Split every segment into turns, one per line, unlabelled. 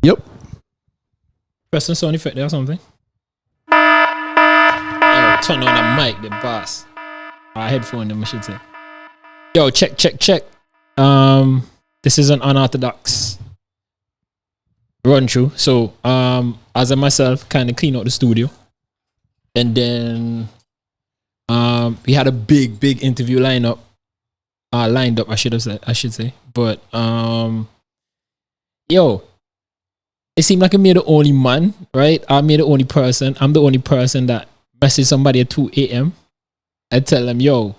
Yep.
Press the sound effect there or something. Yo, turn on the mic, the boss. Headphone, them I should say. Yo, check. This is an unorthodox run through. So, as I myself kind of clean out the studio, and then we had a big interview lined up. I should say. But yo, it seemed like I'm the only man, right? I'm the only person. I'm the only person that message somebody at 2 a.m. and tell them, yo,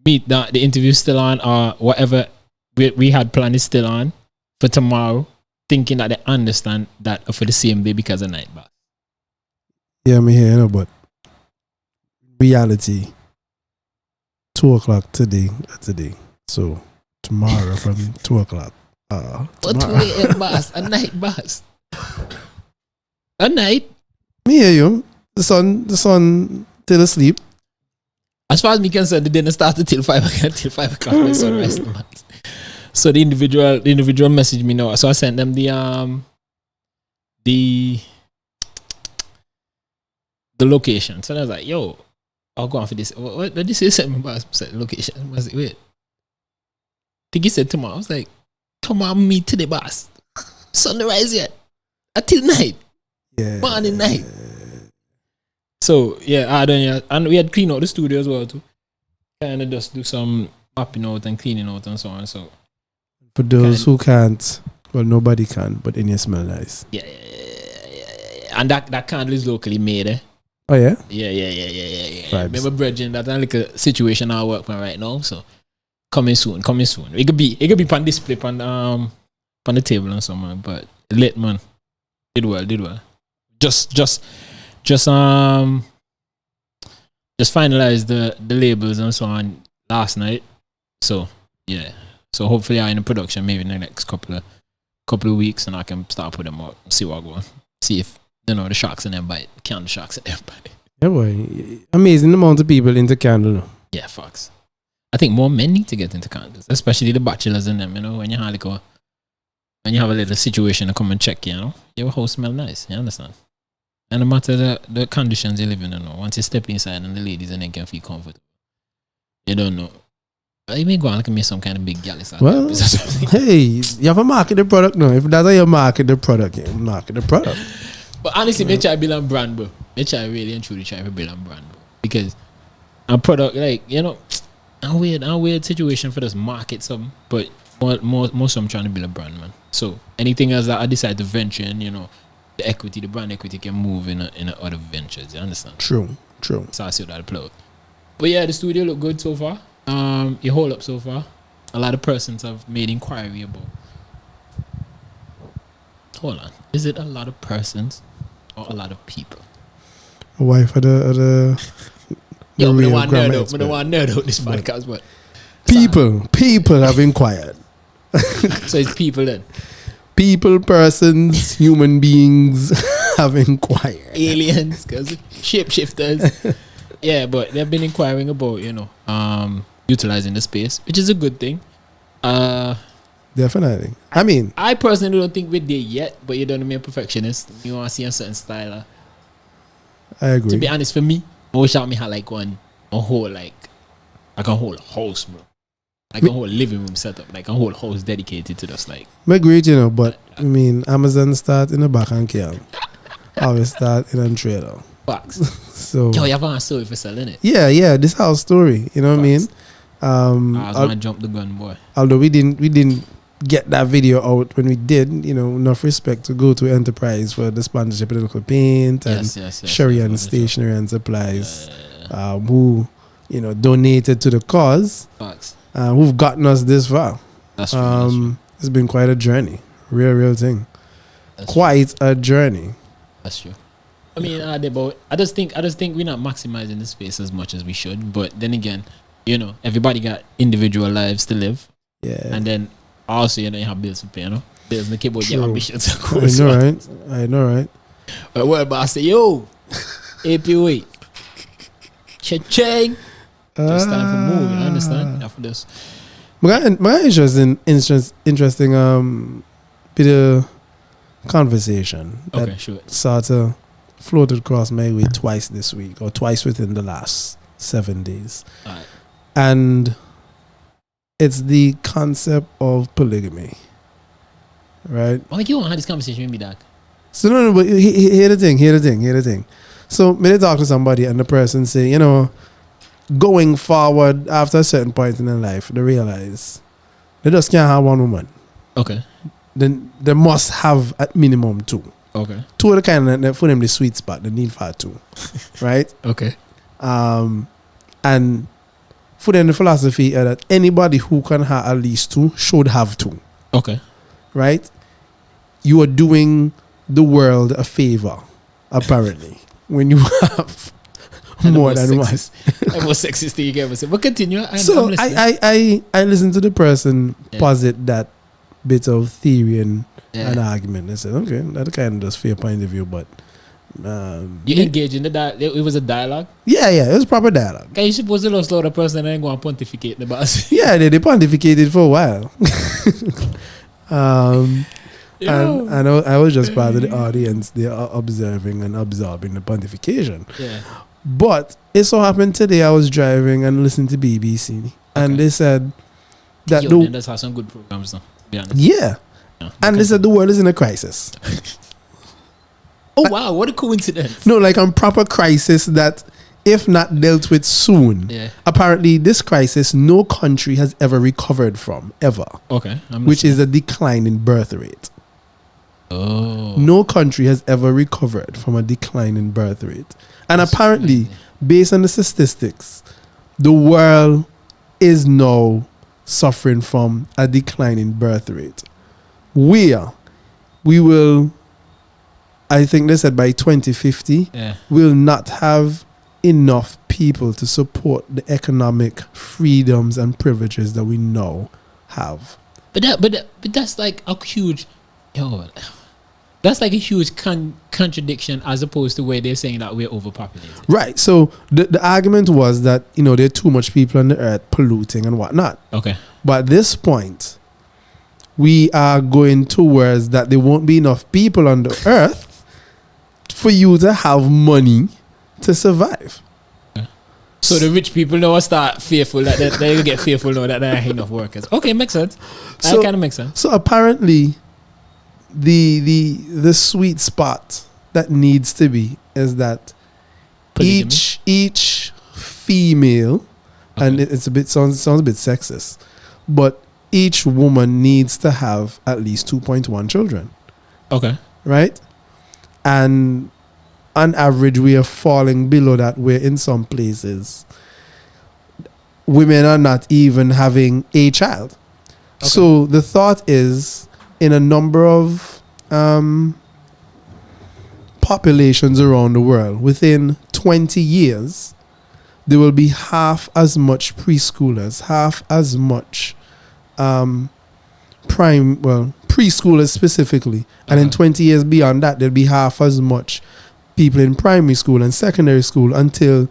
the interview's still on, or whatever we had planned is still on for tomorrow, thinking that they understand that for the same day because of night boss.
Yeah, me here, but reality, 2 o'clock today. So tomorrow from 2 o'clock.
What 2 a.m. boss? A night boss. A night.
Me hear you. The sun till asleep.
As far as me concerned, the dinner started till 5 o'clock when sunrise. So the individual messaged me now. So I sent them the location. So I was like, yo, I'll go on for this. What did he say? Send me about location. I was like, wait. I think he said tomorrow. I was like, tomorrow meet to the boss. Sunrise yet. Until night.
Yeah.
Morning night. So yeah, and we had cleaned out the studio as well too. Kind of just do some mopping out and cleaning out and so on. So
for those who can't, well, nobody can, but then you smell nice.
Yeah. And that candle is locally made, eh?
Oh yeah.
Yeah.
Vibes.
Remember, brethren, that's like a situation I work on right now. So coming soon. It could be on display on the table and somewhere, but lit man, did well. Just finalized the labels and so on last night. So yeah. So hopefully I'm in production maybe in the next couple of weeks, and I can start putting them out, see what I go. See if the sharks in them bite. Count the sharks in them bite.
Yeah boy. Amazing amount of people into candle.
Yeah, fucks. I think more men need to get into candles, especially the bachelors in them, when you have a little situation to come and check, your house smell nice, you understand? And no matter the conditions you live in, once you step inside and the ladies and they can feel comfortable, you don't know. You may go and look at me some kind of big gallus.
Well, hey, you have to market the product now. If that's how you market the product, you market the product.
But honestly, me try to build a brand, bro. Me try really and truly try to build a brand, bro. Because a product, like, a weird situation for this market something, but most of them trying to build a brand, man. So anything else that I decide to venture in, the brand equity can move in other ventures. You understand?
True.
So I see that plug. But yeah, the studio look good so far. You hold up so far. A lot of persons have made inquiry about. Hold on, is it a lot of persons or a lot of people?
A wife of the
Yo, we don't want to nerd out this podcast, but
people have inquired.
So it's people then.
People, persons, human beings have inquired.
Aliens, because shapeshifters. Yeah, but they've been inquiring about, utilizing the space, which is a good thing.
Definitely. I mean,
I personally don't think we're there yet, but you don't know me a perfectionist. You want to see a certain style.
I agree.
To be honest, for me, I wish I had like a whole house, bro. Like a whole living room setup, like a whole house dedicated to this, like.
I agree, but I mean, Amazon start in the back and kill. Always start in a trailer.
Box.
So.
Yo, you have a story for selling it.
Yeah. This house story. You know what I mean?
I was gonna jump the gun, boy.
Although we didn't get that video out when we did, enough respect to go to Enterprise for the sponsorship of the local paint and Sherry and Stationery and Supplies, who donated to the cause.
Box.
Who've gotten us this far.
That's true.
It's been quite a journey. Real thing. A journey.
That's true. I mean, I just think we're not maximizing the space as much as we should. But then again, everybody got individual lives to live. Yeah. And then also, you have bills to pay, Bills to keep out your ambitions, of course.
I know, right?
But what about I say, yo, APOA, cha-ching. Just time for moving, understand? After this.
My interesting bit of conversation that sort of floated across my way twice this week, or twice within the last 7 days.
Right.
And it's the concept of polygamy. Right?
Why you want to have this conversation with me, Doc?
So no, but hear the thing. So when I talk to somebody and the person say, you know, going forward after a certain point in their life, they realize they just can't have one woman.
Okay.
Then they must have at minimum two.
Okay.
Two of the kind of, for them the sweet spot, the need for two. Right?
Okay.
And for them the philosophy that anybody who can have at least two should have two.
Okay.
Right? You are doing the world a favor, apparently, when you have more than one.
The most sexist thing you can ever say. But continue.
I listen to the person posit that bit of theory and an argument. I said, okay, that kind of just fair point of view, but
you engage in the dialogue. It was a dialogue.
Yeah, it was proper dialogue.
Can you suppose to slow the person and then go and pontificate the boss?
Yeah, they pontificated for a while. And I was just part of the audience. They are observing and absorbing the pontification.
Yeah.
But it so happened today I was driving and listening to BBC, and they said that
does have some good programs now, to be honest.
Yeah. And they said the world is in a crisis.
Oh wow, what a coincidence.
No, like a proper crisis that if not dealt with soon, apparently this crisis no country has ever recovered from, ever.
Okay.
Which is a decline in birth rate.
Oh.
No country has ever recovered from a decline in birth rate. And apparently, based on the statistics, the world is now suffering from a decline in birth rate. We will, I think they said by 2050, will not have enough people to support the economic freedoms and privileges that we now have.
But that's like a huge, that's like a huge contradiction as opposed to where they're saying that we're overpopulated. Right.
So the argument was that, you know, there are too much people on the earth polluting and whatnot.
Okay.
But at this point, we are going towards that there won't be enough people on the earth for you to have money to survive.
Okay. So the rich people now start fearful that they get fearful now that there are enough workers. Okay, makes sense. That kind of makes sense.
So apparently, the sweet spot that needs to be is that polygamy. each female, and it's a bit sounds a bit sexist, but each woman needs to have at least 2.1 children.
Okay.
Right? And on average, we are falling below that, where in some places women are not even having a child. Okay. So the thought is, in a number of populations around the world, within 20 years, there will be half as much preschoolers, half as much preschoolers specifically. And in 20 years beyond that, there'll be half as much people in primary school and secondary school, until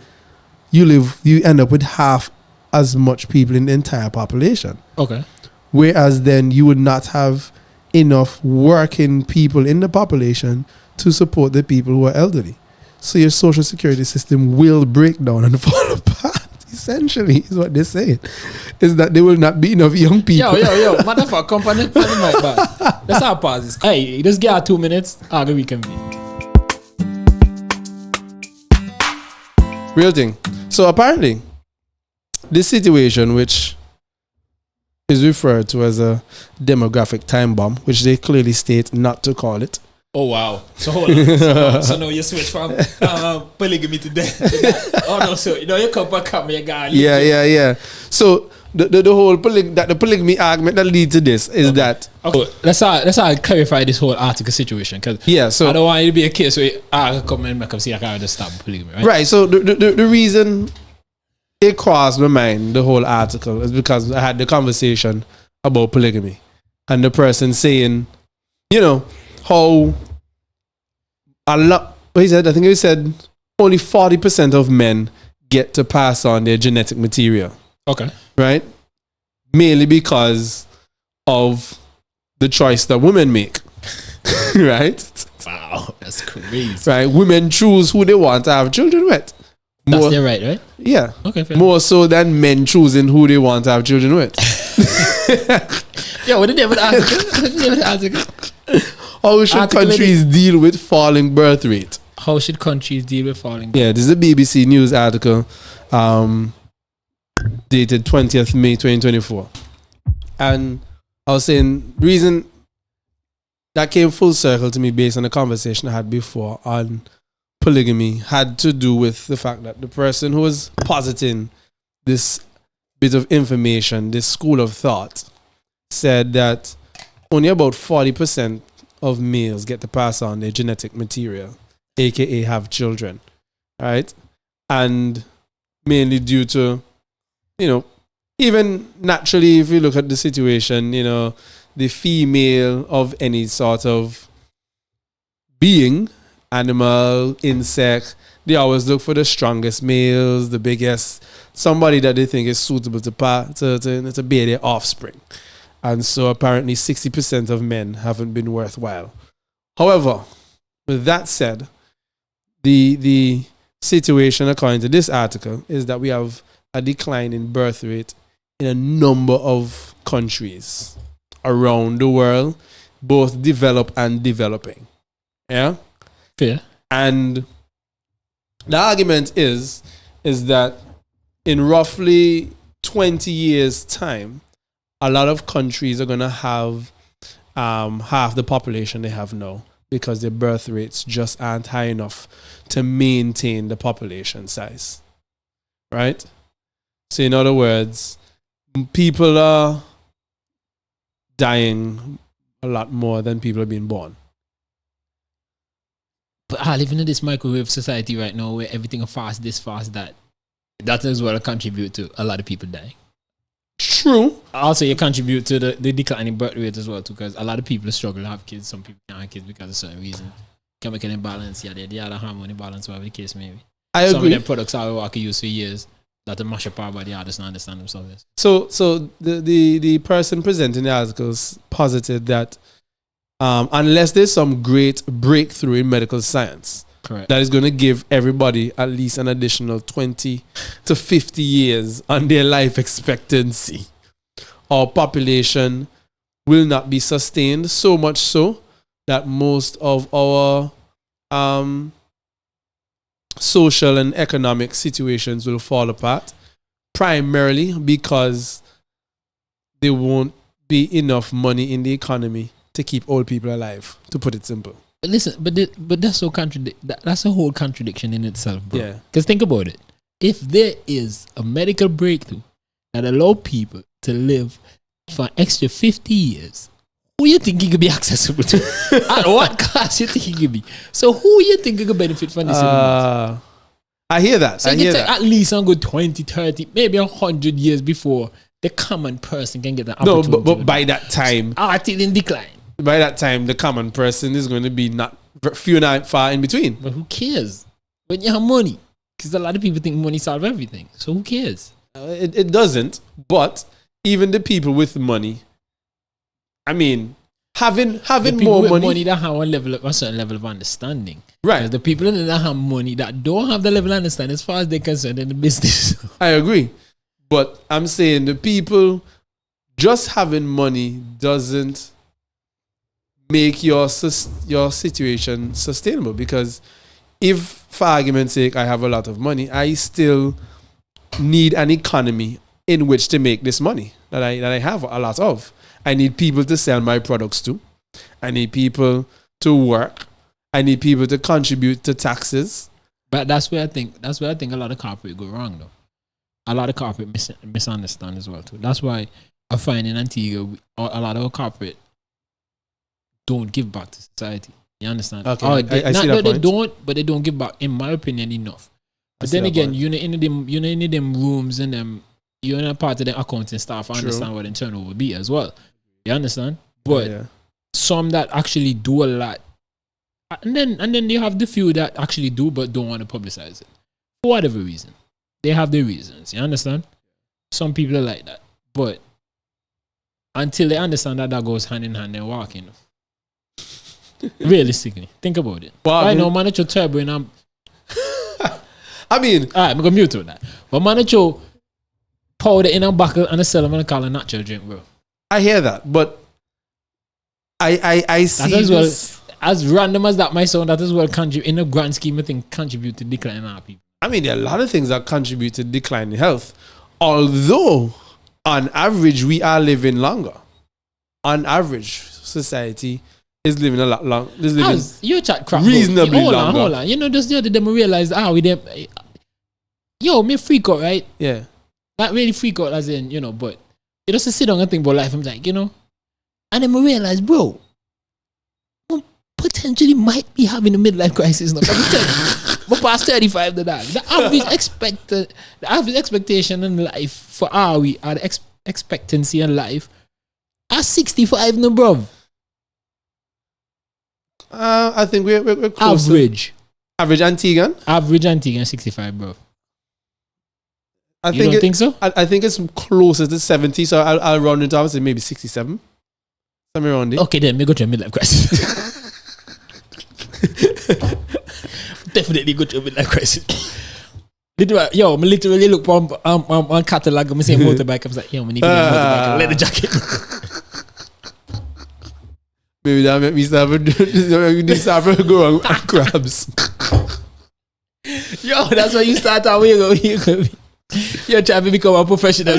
you end up with half as much people in the entire population.
Okay.
Whereas then you would not have enough working people in the population to support the people who are elderly. So your social security system will break down and fall apart. Essentially, is what they're saying. Is that there will not be enough young people.
Yo, motherfucker, company mic back. Let's have pauses. Hey, just give her 2 minutes. I'll reconvene.
Real thing. So apparently, this situation, which is referred to as a demographic time bomb, which they clearly state not to call it.
Oh wow! So hold on. So now you switch from polygamy to that. Oh no! So you come back up, me guy.
Yeah. So the whole polygamy argument that leads to this is that.
Okay. Let's clarify this whole article situation, because
so
I don't want it to be a case where I come and make up see I can't just stop polygamy, right?
Right. So the reason it crossed my mind, the whole article, is because I had the conversation about polygamy, and the person saying, you know, how a lot, he said, I think he said only 40% of men get to pass on their genetic material.
Okay.
Right?
mainly because of the choice that women make. Right?
Wow, that's crazy.
Right? Women choose who they want to have children with.
That's their right?
Yeah.
Okay, fair
more so than men choosing who they want to have children with.
Yeah, what did they ask?
How should countries deal with falling birth rate?
How should countries deal with falling birth rate?
Yeah, this is a BBC News article dated 20th May 2024. And I was saying, reason that came full circle to me based on the conversation I had before on polygamy had to do with the fact that the person who was positing this bit of information, this school of thought, said that only about 40% of males get to pass on their genetic material, aka have children, right? And mainly due to, even naturally, if you look at the situation, the female of any sort of being, animal, insect, they always look for the strongest males, the biggest, somebody that they think is suitable to bear their offspring. And so apparently 60% of men haven't been worthwhile. However, with that said, the situation according to this article is that we have a decline in birth rate in a number of countries around the world, both developed and developing. Yeah?
Fair.
And the argument is that in roughly 20 years' time, a lot of countries are going to have half the population they have now because their birth rates just aren't high enough to maintain the population size. Right? So in other words, people are dying a lot more than people are being born.
But I live in this microwave society right now where everything is fast, this, fast, that. That as well contribute to a lot of people dying.
True.
Also, you contribute to the declining birth rate as well, too, because a lot of people struggle to have kids. Some people can't have kids because of certain reasons. Chemical imbalance, the other hormone imbalance, whatever the case may be.
I agree.
Some of them products I can use for years that mash up our body, I just don't understand themselves.
So the person presenting the articles posited that unless there's some great breakthrough in medical science,
correct,
that is going to give everybody at least an additional 20 to 50 years on their life expectancy, our population will not be sustained, so much so that most of our social and economic situations will fall apart, primarily because there won't be enough money in the economy to keep old people alive, to put it simple.
Listen, but that's so that's a whole contradiction in itself, bro.
Yeah.
Because think about it. If there is a medical breakthrough that allow people to live for an extra 50 years, who you think it could be accessible to? At what cost you think it could be? So who you think it could benefit from this?
I hear that.
So you take at least a good 20, 30, maybe 100 years before the common person can get an opportunity.
No, but by that time,
it's in decline.
By that time, the common person is going to be not few and far in between.
But who cares? When you have money. Because a lot of people think money solves everything. So who cares?
It doesn't. But even the people with money, I mean, having more
with
money.
money that have a certain level of understanding.
Right.
Because the people that have money that don't have the level of understanding as far as they're concerned in the business.
I agree. But I'm saying the people just having money doesn't make your situation sustainable, because if, for argument's sake, I have a lot of money, I still need an economy in which to make this money that I have a lot of. I need people to sell my products to. I need people to work. I need people to contribute to taxes.
But that's where I think a lot of corporate go wrong, though. A lot of corporate misunderstand as well too. That's why I find in Antigua a lot of corporate don't give back to society. You understand?
Okay,
I
see that point.
They don't give back, in my opinion, enough. But then again, you're in them rooms and them, you're in a part of the accounting staff. I understand what the turnover will be as well. You understand? But some that actually do a lot, and then you have the few that actually do but don't want to publicize it for whatever reason. They have their reasons. You understand? Some people are like that, but until they understand that goes hand in hand and walking. Realistically, think about it.
But
right now, man, it's turbo and I'm.
I mean,
all right, I'm gonna mute with that. But man, it's powder in a buckle and a sell them and call a natural drink, bro.
I hear that, but I see
that
this.
Well, as random as that might sound, that as well contribute in a grand scheme of things contribute to decline in our people.
I mean, there are a lot of things that contribute to decline in health. Although, on average, we are living longer. On average, society is living a lot longer.
You chat crap.
Reasonably longer.
Hold on. You know, just the other day, I realized, we them. Yo, me freak out, right?
Yeah.
Not really freak out, as in, you know, but you just sit down and think about life. I'm like, you know, and then I realized, bro, I potentially might be having a midlife crisis now. But past 35 to that. The average expectation in life for the expectancy in life are 65 no, bro.
I think we're close. Average Antiguan?
Average Antiguan 65, bro.
You
don't think so?
I think it's closer to 70, so I'll round it up and say maybe 67. Somewhere around there.
Okay, then we go to a midlife crisis. Definitely go to a midlife crisis. Yo, I literally look on catalog and I say motorbike. I was like, yo, I need to get a motorbike and leather jacket.
Maybe that make me start to go on crabs.
Yo, that's why you start out where you go. You're trying to become a professional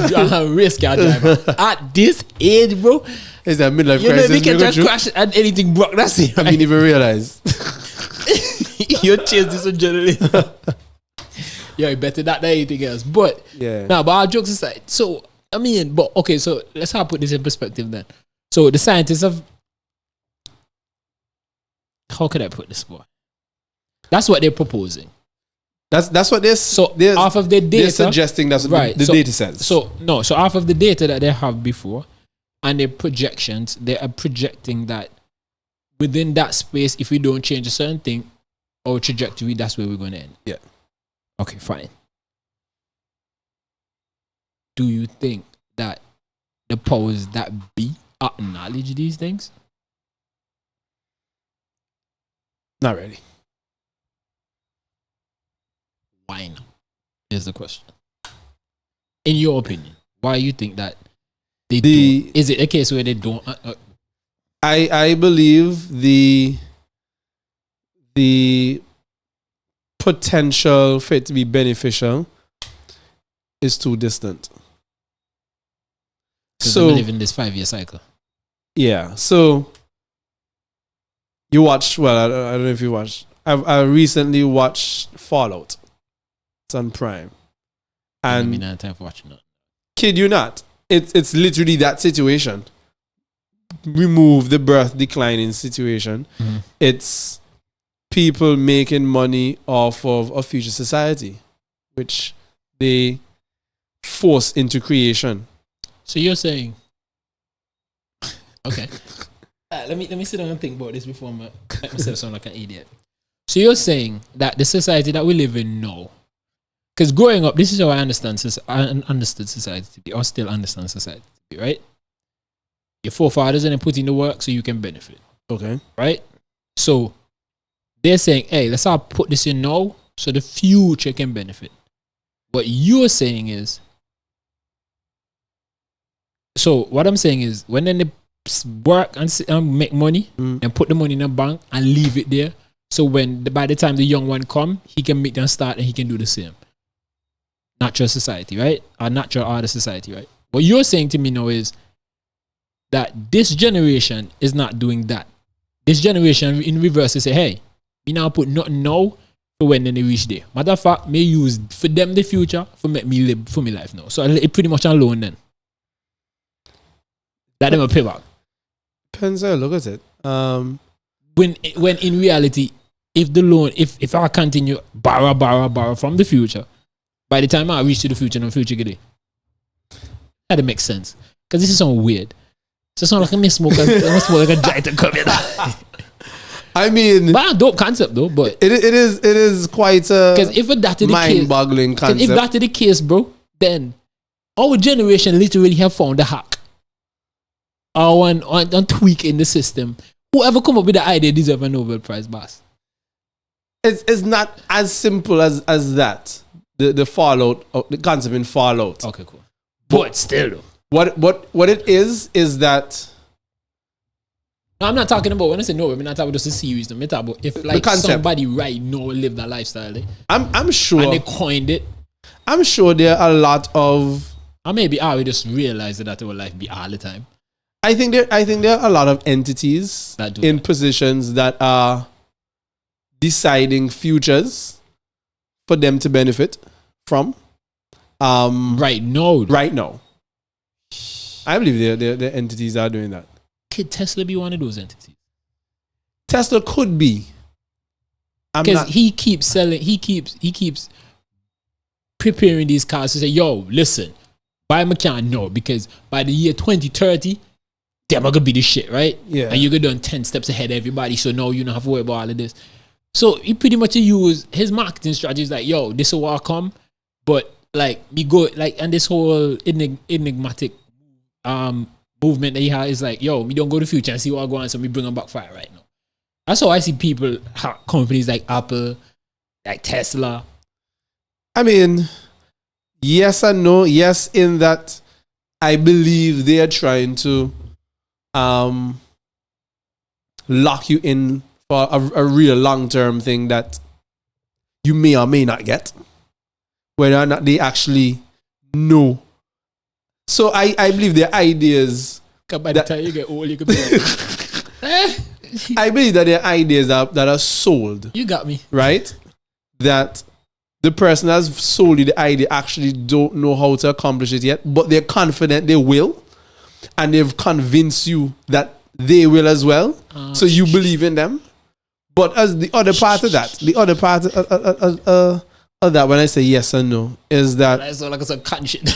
race car driver. At this age, bro.
It's that midlife crisis.
You know, we can just crash and anything broke. That's it.
I didn't even realize.
You chase this on journalist. Yeah, better that than anything else. But
yeah.
Now, but our jokes aside. So I mean, but okay. So let's have put this in perspective then. So the scientists have. How could I put this, boy? That's what they're proposing.
That's what this.
So off of the data,
they're suggesting that's what the data says.
So off of the data that they have before, and their projections, they are projecting that within that space, if we don't change a certain thing, our trajectory, that's where we're going to end.
Yeah.
Okay, fine. Do you think that the powers that be acknowledge these things?
Not really.
Why not? Is the question. In your opinion, why you think that they don't? Is it a case where they don't?
I believe the potential for it to be beneficial is too distant.
So we live in this 5-year cycle.
Yeah. So you watched? Well, I don't know if you watched. I recently watched Fallout. It's on Prime. And
I don't time for watching that.
Kid you not. It's literally that situation. Remove the birth declining situation. Mm-hmm. It's people making money off of a future society, which they force into creation.
So you're saying, okay. Let me sit down and think about this before I make myself sound like an idiot. So you're saying that the society that we live in now, because growing up, this is how I understood society to be, or still understand society to be, right? Your forefathers and they put in the work so you can benefit.
Okay.
Right? So they're saying, hey, let's all put this in now so the future can benefit. What you're saying is, so what I'm saying is, when then they work and make money and put the money in a bank and leave it there, so by the time the young one come, he can make them start and he can do the same. Natural society, right? Or natural order society, right? What you're saying to me now is that this generation is not doing that. This generation in reverse is say, hey, me now put nothing now for when they reach there. Matter of fact, me use for them the future for make me live for my life now. So it pretty much alone then. That them a pay back.
Depends how you look at it.
When in reality, if I continue borrow from the future, by the time I reach to the future, no future get it. That makes sense. Because this is so weird. So it sounds like I smoke like a giant come in.
I mean,
but a dope concept though. But
it is quite a mind-boggling concept.
If that is the case, bro, then our generation literally have found a hack. or on tweak in the system. Whoever come up with the idea deserve a Nobel Prize, boss.
It's not as simple as that. The fallout, the concept in fallout.
Okay, cool. But still,
what it is that.
No, I'm not talking about when I say no. I'm not talking about just a series. I'm talking about if like somebody right now live that lifestyle.
I'm sure,
and they coined it.
I'm sure there are a lot of.
Or maybe I would just realize that our life be all the time.
I think there are a lot of entities in positions that are deciding futures for them to benefit from.
Right now.
I believe the entities are doing that.
Could Tesla be one of those entities?
Tesla could be.
Because he keeps selling, he keeps preparing these cars to say, yo, listen, buy my car now, because by the year 2030, them are gonna be the shit, right?
Yeah.
And you're gonna done 10 steps ahead of everybody, so no, you don't have to worry about all of this. So he pretty much use his marketing strategy is like, yo, this will all come, but like we go like, and this whole enigmatic movement that he has is like, yo, we don't go to the future and see what going on, so we bring them back fire right now. That's how I see people, companies like Apple, like Tesla.
I mean, yes and no. Yes, in that I believe they are trying to lock you in for a real long-term thing that you may or may not get, whether or not they actually know. So I believe their ideas.
By the time you get old, you could be like,
I believe that there are ideas that are sold.
You got me.
Right? That the person has sold you the idea actually don't know how to accomplish it yet, but they're confident they will. And they've convinced you that they will as well. So you believe in them. But as the other part of that, of that, when I say yes and no, is that...
That's all like some cotton shit.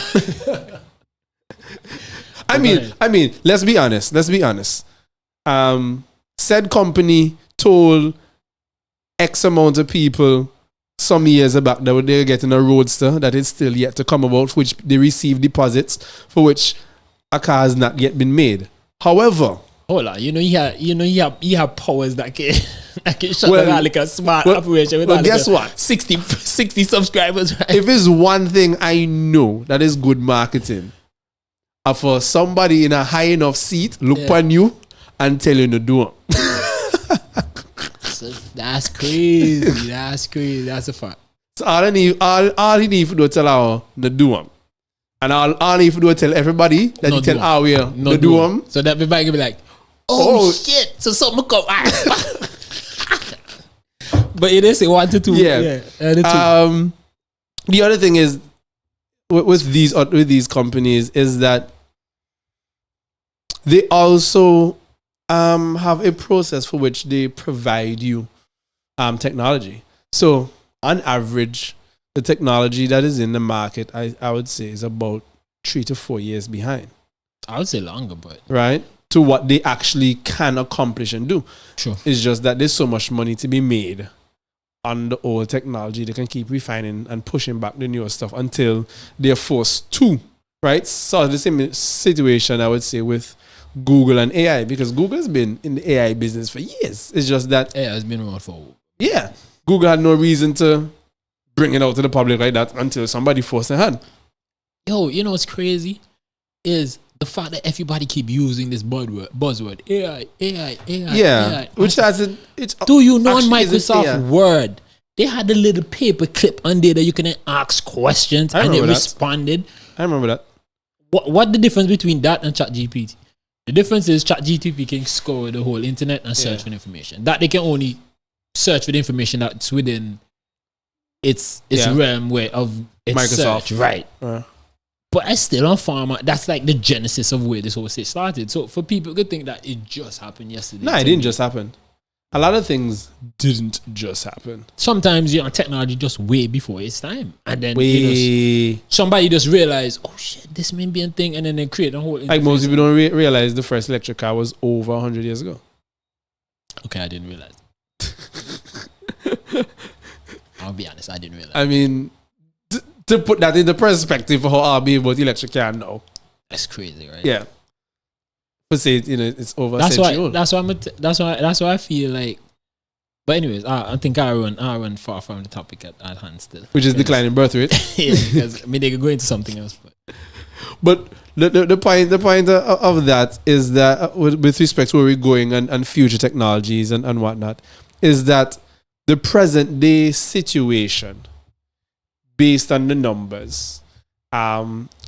I mean, let's be honest. Said company told X amount of people some years back that they were getting a roadster that is still yet to come about, which they received deposits for which a car has not yet been made. However,
hold on, you have powers that can shut down like a smart operation with
guess what?
60 subscribers. Right?
If it's one thing I know that is good marketing, for somebody in a high enough seat look upon you and tell you to do it.
That's crazy. That's a fact.
So all he need to do is tell our to do them. And all he need to do is tell everybody that
no
he tell our way to do them.
So that everybody can be like, oh shit, so something come. But it is a 1 to 2.
Yeah. The other thing is with these companies is that they also have a process for which they provide you technology. So on average, the technology that is in the market, I would say, is about 3 to 4 years behind.
I would say longer, but
right to what they actually can accomplish and do.
Sure,
it's just that there's so much money to be made on the old technology. They can keep refining and pushing back the newer stuff until they're forced to. Right, so the same situation I would say with Google and AI, because Google has been in the AI business for years. It's just that
AI has been around for
Google had no reason to bring it out to the public like that until somebody forced their hand.
Yo, you know what's crazy is the fact that everybody keep using this buzzword AI.
Yeah, which has it's.
Do you know on Microsoft Word they had a little paper clip on there that you can ask questions and it responded?
I remember that.
What the difference between that and ChatGPT? The difference is ChatGPT can scour the whole internet and search for information. That they can only search for the information that's within its realm of its
Microsoft,
search, right? But I still on pharma. That's like the genesis of where this whole shit started. So for people to think that it just happened yesterday.
No, it didn't just happen. A lot of things didn't just happen.
Sometimes technology just way before its time, and then somebody just realize, oh shit, this may be a thing, and then they create a whole.
Like most people don't realize the first electric car was over 100 years ago.
Okay, I didn't realize. I'll be honest, I didn't realize.
I mean, to put that into perspective for how I'll be about electric car now.
That's crazy, right?
Yeah. But say it's over.
That's
a century old.
That's why I feel like. But anyways, I think I run far from the topic at hand still,
which is declining birth rate.
Yeah, because they could go into something else.
But the point of that is that with respect to where we're going and future technologies and whatnot, is that the present day situation, based on the numbers,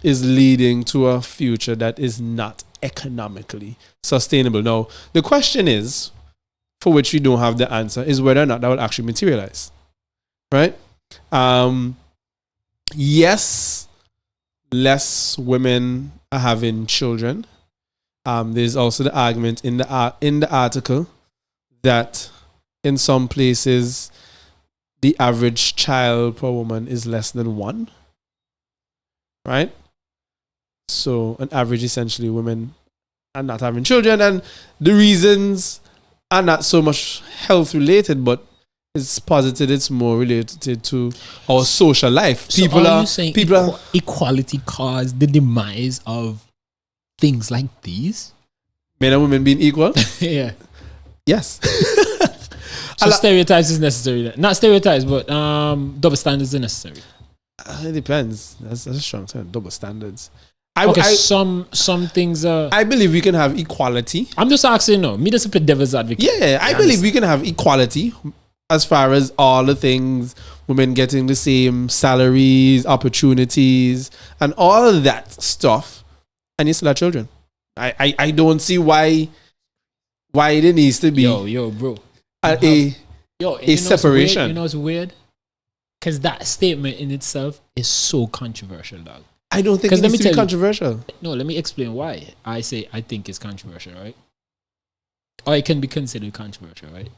is leading to a future that is not economically sustainable. Now, the question is, for which we don't have the answer, is whether or not that will actually materialize. Right? Yes, less women are having children. There's also the argument in the article that in some places the average child per woman is less than one. Right? So on average, essentially, women are not having children, and the reasons are not so much health related, but it's posited. It's more related to our social life.
So equality caused the demise of things like these?
Men and women being equal?
Yeah.
Yes.
So stereotypes is necessary. Not stereotypes, but double standards are necessary.
It depends. That's a strong term. Double standards.
Some things are.
I believe we can have equality.
I'm just asking, no. Me just a devil's advocate.
Yeah, I believe we can have equality as far as all the things, women getting the same salaries, opportunities, and all of that stuff, and you still have children. I don't see why there needs to be
bro.
a separation.
You know what's weird? Because that statement in itself is so controversial, dog.
I don't think it needs to be controversial.
No, let me explain why I say I think it's controversial, right? Or it can be considered controversial, right?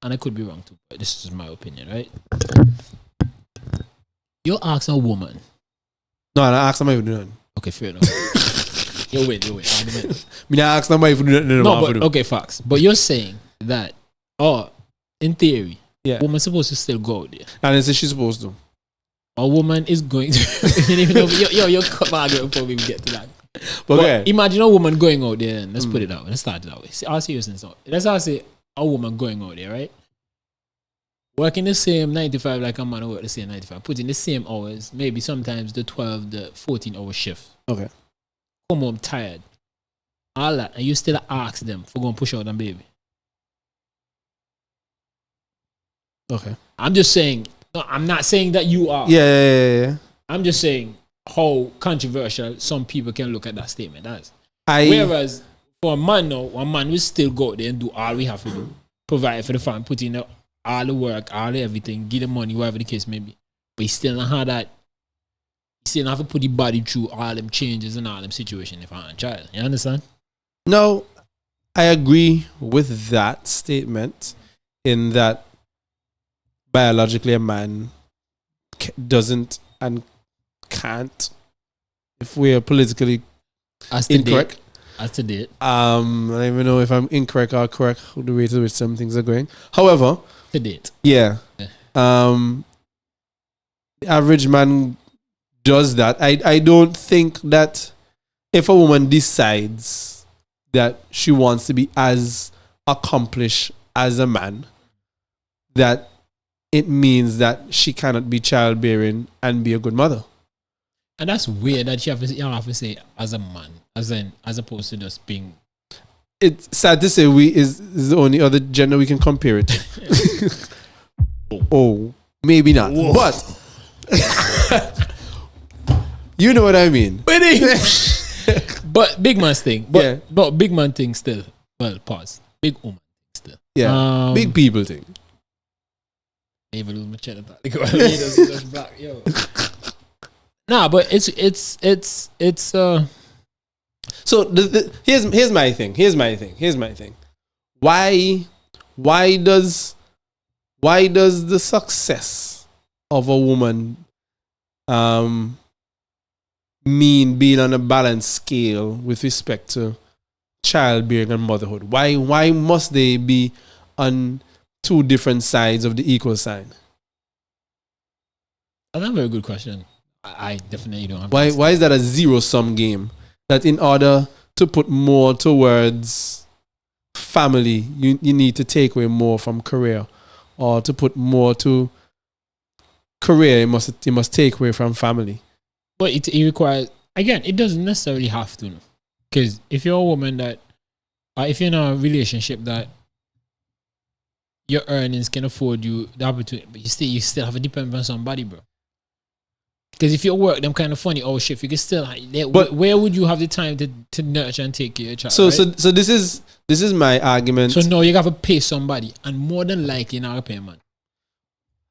And I could be wrong too, but this is my opinion, right? You ask a woman.
No, I ask somebody if you do that.
Okay, fair enough. Wait.
Me not ask somebody if you do that.
No, but okay, facts. But you're saying that, in theory, woman's supposed to still go out there.
And it's she's supposed to.
A woman is going to. Yo, come on, before we get to that.
Okay.
But imagine a woman going out there, and let's put it out. Let's start it that way. All seriousness. Let's all say a woman going out there, right? Working the same 95 like a man who work the same 95. Putting the same hours, maybe sometimes the 12, the 14-hour shift.
Okay.
Come home tired. All that. And you still ask them for going to push out and baby.
Okay.
I'm just saying. No, I'm not saying that you are.
Yeah.
I'm just saying how controversial some people can look at that statement as. Whereas for a man now, a man will still go there and do all we have to do. Provide for the family, put in all the work, all the everything, give the money, whatever the case may be. But he still not have that. He still have to put the body through all them changes and all them situations if I have a child. You understand?
No, I agree with that statement in that biologically a man doesn't and can't, if we are politically incorrect.
As to date.
I don't even know if I'm incorrect or correct the way to which some things are going. However,
to date.
Yeah. The average man does that. I don't think that if a woman decides that she wants to be as accomplished as a man, that it means that she cannot be childbearing and be a good mother.
And that's weird that you have to say as a man, as opposed to just being.
It's sad to say is the only other gender we can compare it to. Oh, maybe not. Whoa. But you know what I mean.
But big man's thing. But big man thing still. Well, pause. Big woman thing still.
Yeah. Big people thing.
Even lose my cheddar. Nah, but it's
So here's my thing. Why does the success of a woman mean being on a balanced scale with respect to childbearing and motherhood? Why must they be on two different sides of the equal sign?
That's a very good question. I definitely don't have.
Why is that a zero-sum game? That in order to put more towards family, you need to take away more from career, or to put more to career, you must take away from family.
But it requires, again, it doesn't necessarily have to, because if you're a woman that, if you're in a relationship that your earnings can afford you the opportunity, but you still have to depend on somebody, bro. Because if you work them kind of funny old shift, you can still. But where would you have the time to nurture and take care of your child?
So this is my argument.
So no, you have to pay somebody, and more than likely, you're not gonna pay man.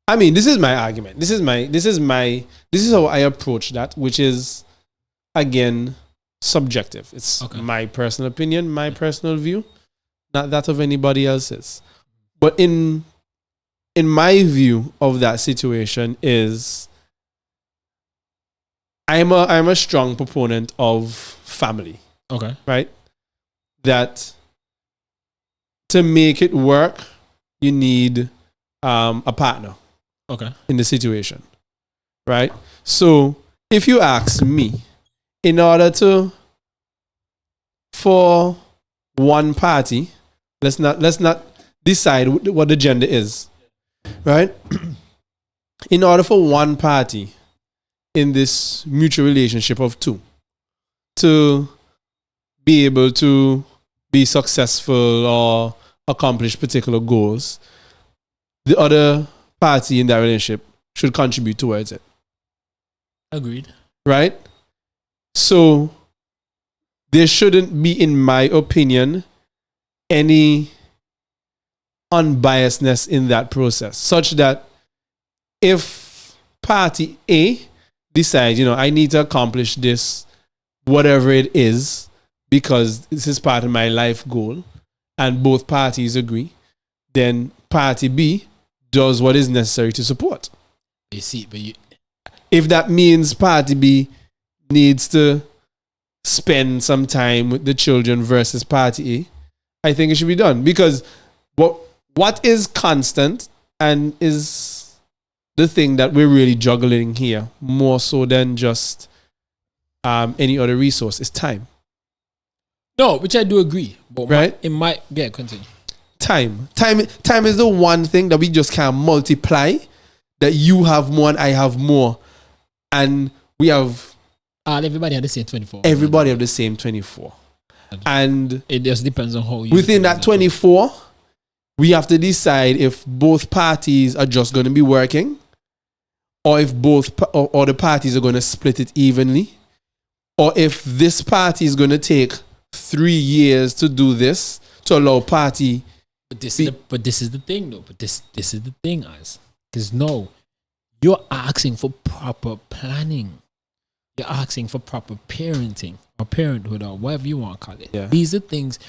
I mean, this is my argument. This is how I approach that, which is, again, subjective. It's my personal opinion, my personal view, not that of anybody else's. But in my view of that situation is, I'm a strong proponent of family.
Okay.
Right? That to make it work, you need a partner.
Okay.
In the situation. Right? So if you ask me, in order for one party, let's not decide what the gender is. Right? In order for one party in this mutual relationship of two to be able to be successful or accomplish particular goals, the other party in that relationship should contribute towards it.
Agreed.
Right? So there shouldn't be, in my opinion, any unbiasedness in that process, such that if party A decides, I need to accomplish this, whatever it is, because this is part of my life goal, and both parties agree, then party B does what is necessary to support.
You see, but
if that means party B needs to spend some time with the children versus party A, I think it should be done, because what is constant and is the thing that we're really juggling here, more so than just any other resource, is time.
No, which I do agree. But
right?
Continue.
Time is the one thing that we just can't multiply, that you have more and I have more. And we have...
everybody have the same 24.
Everybody have the same 24. And...
it just depends on how you...
within that 24, we have to decide if both parties are just going to be working, or if or the parties are going to split it evenly, or if this party is going to take 3 years to do this, to allow party...
But this is the thing, though. But this is the thing, guys. Because no, you're asking for proper planning. You're asking for proper parenting or parenthood or whatever you want to call it.
Yeah.
These are things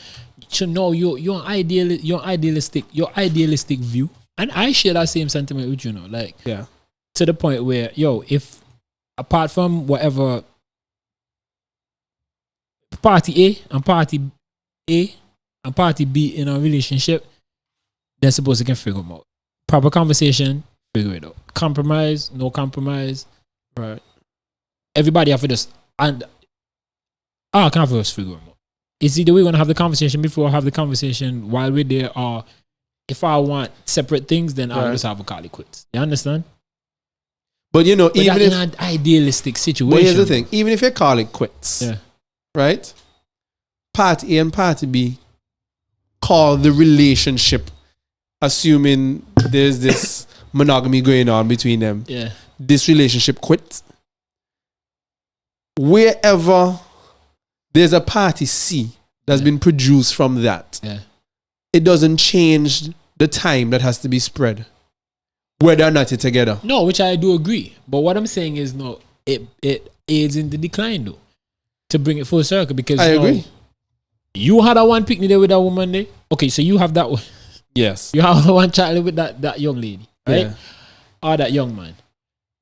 to know your idealistic view. And I share that same sentiment with you, to the point where, if apart from whatever party A and party B in a relationship, they're supposed to can figure them out. Proper conversation, figure it out. Compromise, no compromise.
Right.
Everybody have to just, and I can't first figure them out. It's either we're going to have the conversation before, have the conversation while we're there, or if I want separate things, then I'll just have a call it quits. You understand?
But even if
in an idealistic situation.
But here's the thing, even if you call it quits, right? Party A and party B call the relationship, assuming there's this monogamy going on between them.
Yeah.
This relationship quits. Wherever there's a party C that's been produced from that, it doesn't change the time that has to be spread, whether or not you're together.
No, which I do agree. But what I'm saying is, no, it aids in the decline, though, to bring it full circle. Because
I agree.
You had a one picnic there with that woman there. Okay, so you have that one.
Yes.
You have one child with that young lady, right?
Yeah.
Or that young man.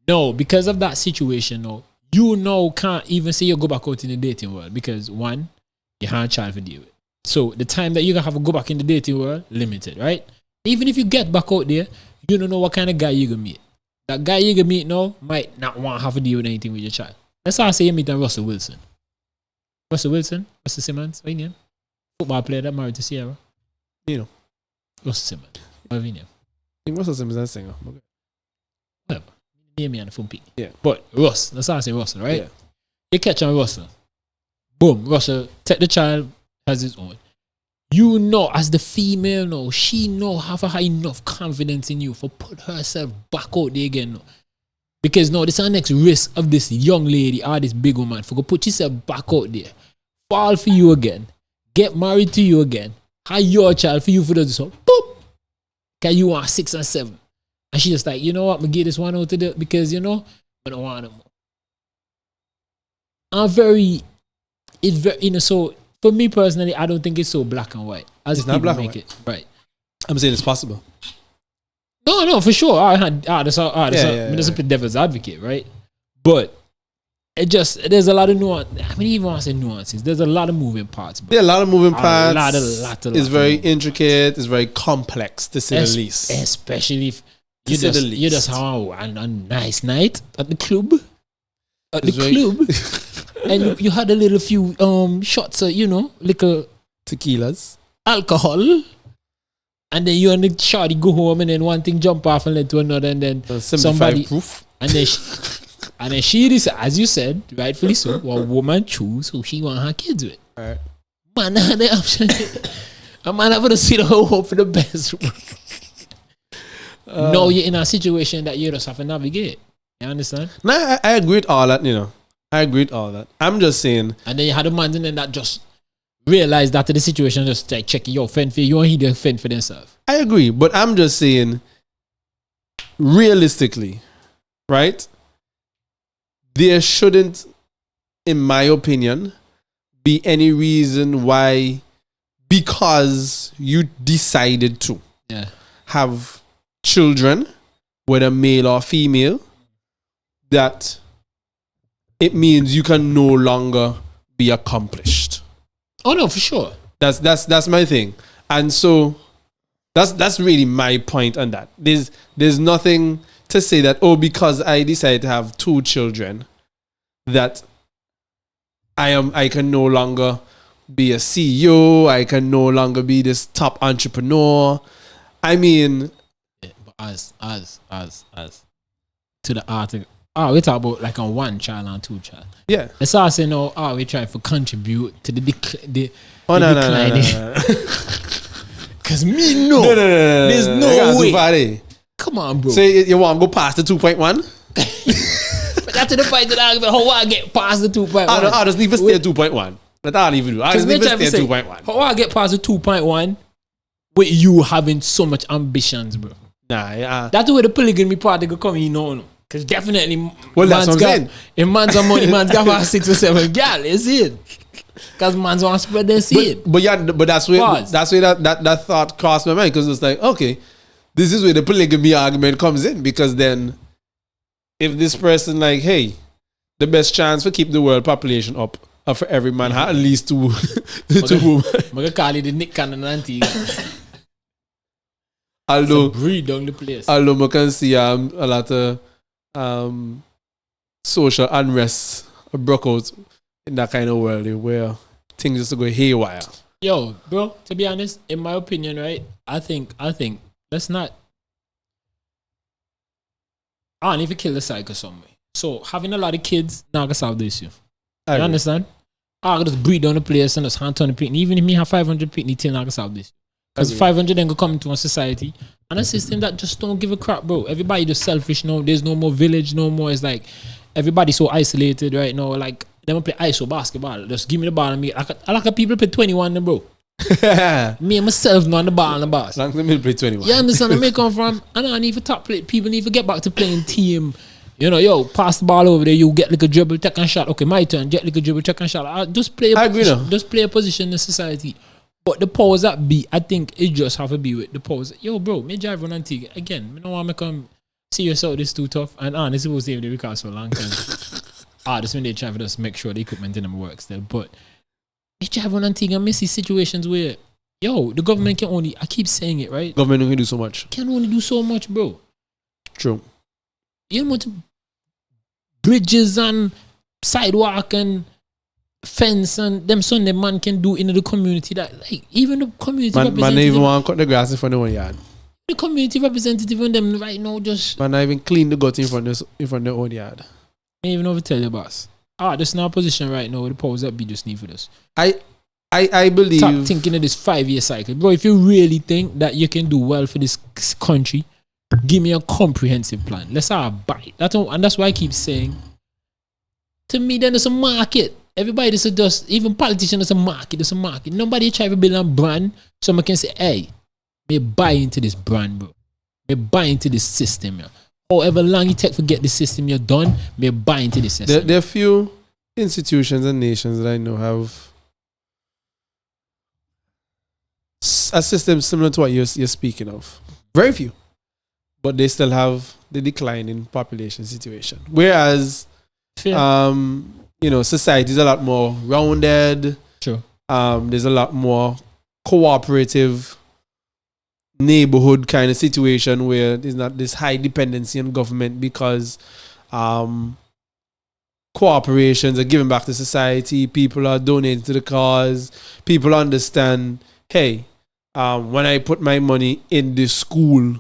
No, because of that situation, no, you can't even say you go back out in the dating world, because one, you have a child to deal with. So the time that you can have to go back in the dating world, limited, right? Even if you get back out there, you don't know what kind of guy you're going to meet. That guy you're going to meet now might not want to have to deal with anything with your child. That's how I say you meet Russell Wilson. Russell Wilson, Russell Simmons, what you name? Football player that married to Sierra.
You know.
Russell Simmons. What you name?
I think Russell Simmons is a singer. Okay.
Whatever. Name me on the phone pick.
Yeah.
But Russ, that's how I say Russell, right?
Yeah.
You catch on Russell. Boom, Russell, take the child, has his own. You know, as the female, no, she know have a high enough confidence in you for put herself back out there again, no. Because no, this is the next risk of this young lady or this big woman for go put yourself back out there, fall for you again, get married to you again, have your child for you for this one, boop, because you want 6 and 7. And she just like, you know what, I'm going to get this one out to the, because you know, I don't want them. It's very, you know, so for me personally, I don't think it's so black and white. As
it's not black and white.
It. Right.
I'm saying it's possible.
No, for sure. That's a devil's advocate, right? But there's a lot of nuance. I mean, even want to say nuances. There's a lot of moving parts.
There are a lot of moving parts.
A lot.
It's very intricate. It's very complex, to say the least.
Especially if you just have a nice night at the club. And you had a little few shots of, you know, little
tequilas,
alcohol. And then you and the shawty go home, and then one thing jump off and lead to another, and then somebody
proof.
And then she is, as you said, rightfully so, a woman choose who she want her kids with.
Right.
Man, had the option. A man have to see the whole hope for the best. No, you're in a situation that you just have to navigate. You understand?
No, I agree with all that. You know, I agree with all that. I'm just saying.
And then you had a man in that just realize that the situation, just like checking your fend for you and he didn't fend for themselves.
I agree, but I'm just saying, realistically, right? There shouldn't, in my opinion, be any reason why, because you decided to have children, whether male or female, that it means you can no longer be accomplished.
Oh no, for sure.
That's my thing. And so that's really my point on that. There's nothing to say that, because I decided to have 2 children, that I can no longer be a CEO, I can no longer be this top entrepreneur. I mean,
but as to the article, we talk about like on 1 child and 2 child.
Yeah.
It's all saying, we trying to contribute to the declining.
No.
Because me, no. There's no way. Come on, bro.
So you want to go past the 2.1?
But that's the point of the argument. How I get past the 2.1?
I just even stay at 2.1. That's all I even do. I just even stay at 2.1.
How I get past the 2.1 with you having so much ambitions, bro?
Nah, yeah.
That's where the polygamy party could come in, no. Because definitely,
well, that's what I'm saying.
If man's got money, man's got about 6 or 7 gal, is it? Because man's want to spread their seed.
But that's where that thought crossed my mind, because it's like, okay, this is where the polygamy argument comes in, because then if this person like, hey, the best chance for keep the world population up for every man have at least 2 women.
I'm going to call it the Nick Cannon Antigua.
Although
breed down the place.
Although I can see a lot of social unrest broke out in that kind of world where things just go haywire.
Yo, bro, to be honest, in my opinion, right, I think let's not. I don't even kill the cycle some way. So having a lot of kids not gonna solve the issue. You understand? I just breed down the place and just hand on the pitney. Even if me have 500 pitney, till not gonna solve this. Because 500 then go come into a society and a system that just don't give a crap, bro. Everybody just selfish now. There's no more village no more. It's like everybody's so isolated right now. Like them play ISO basketball. Just give me the ball and me. I like a people play 21 then, bro. Me and myself know on the ball and the boss.
Long as me play 21.
Yeah, understand where I come from. And I need to top play. People need to get back to playing team. You know, yo, pass the ball over there. You get like a dribble, take and shot. Okay, my turn. Get like a dribble, take and shot. Just play a position in society. But the powers that be, I think it just have to be with the powers. Yo, bro, me drive on Antigua. Again, I don't want to come see yourself this too tough. And this is supposed to be the record so long time. This when they try to just make sure the equipment in them works still. But me drive on Antigua and me see situations where, yo, the government can only, I keep saying it, right?
Government can do so much.
Can only do so much, bro.
True.
You know what? Bridges and sidewalk and fence and them son the man can do in the community that like even the community
Man
representative.
even want to cut the grass in front of one yard.
The community representative and them right now just.
Man, I even clean the gut in front of their own yard.
I even over tell you, boss. This is not a position right now with the powers that be just need for this.
I believe.
Stop thinking of this 5-year cycle. Bro, if you really think that you can do well for this country, give me a comprehensive plan. Let's have a bite. And that's why I keep saying, to me, then there's a market. Everybody just, even politicians, there's a market. There's a market. Nobody try to build a brand. Someone can say, hey, me buy into this brand, bro. Me buy into this system, yeah. However long it takes to get the system you're done, me buy into the system.
There are few institutions and nations that I know have a system similar to what you're speaking of. Very few. But they still have the decline in population situation. Whereas, society is a lot more rounded.
True.
There's a lot more cooperative neighborhood kind of situation where there's not this high dependency on government because corporations are giving back to society, people are donating to the cause, people understand, hey, when I put my money in this school,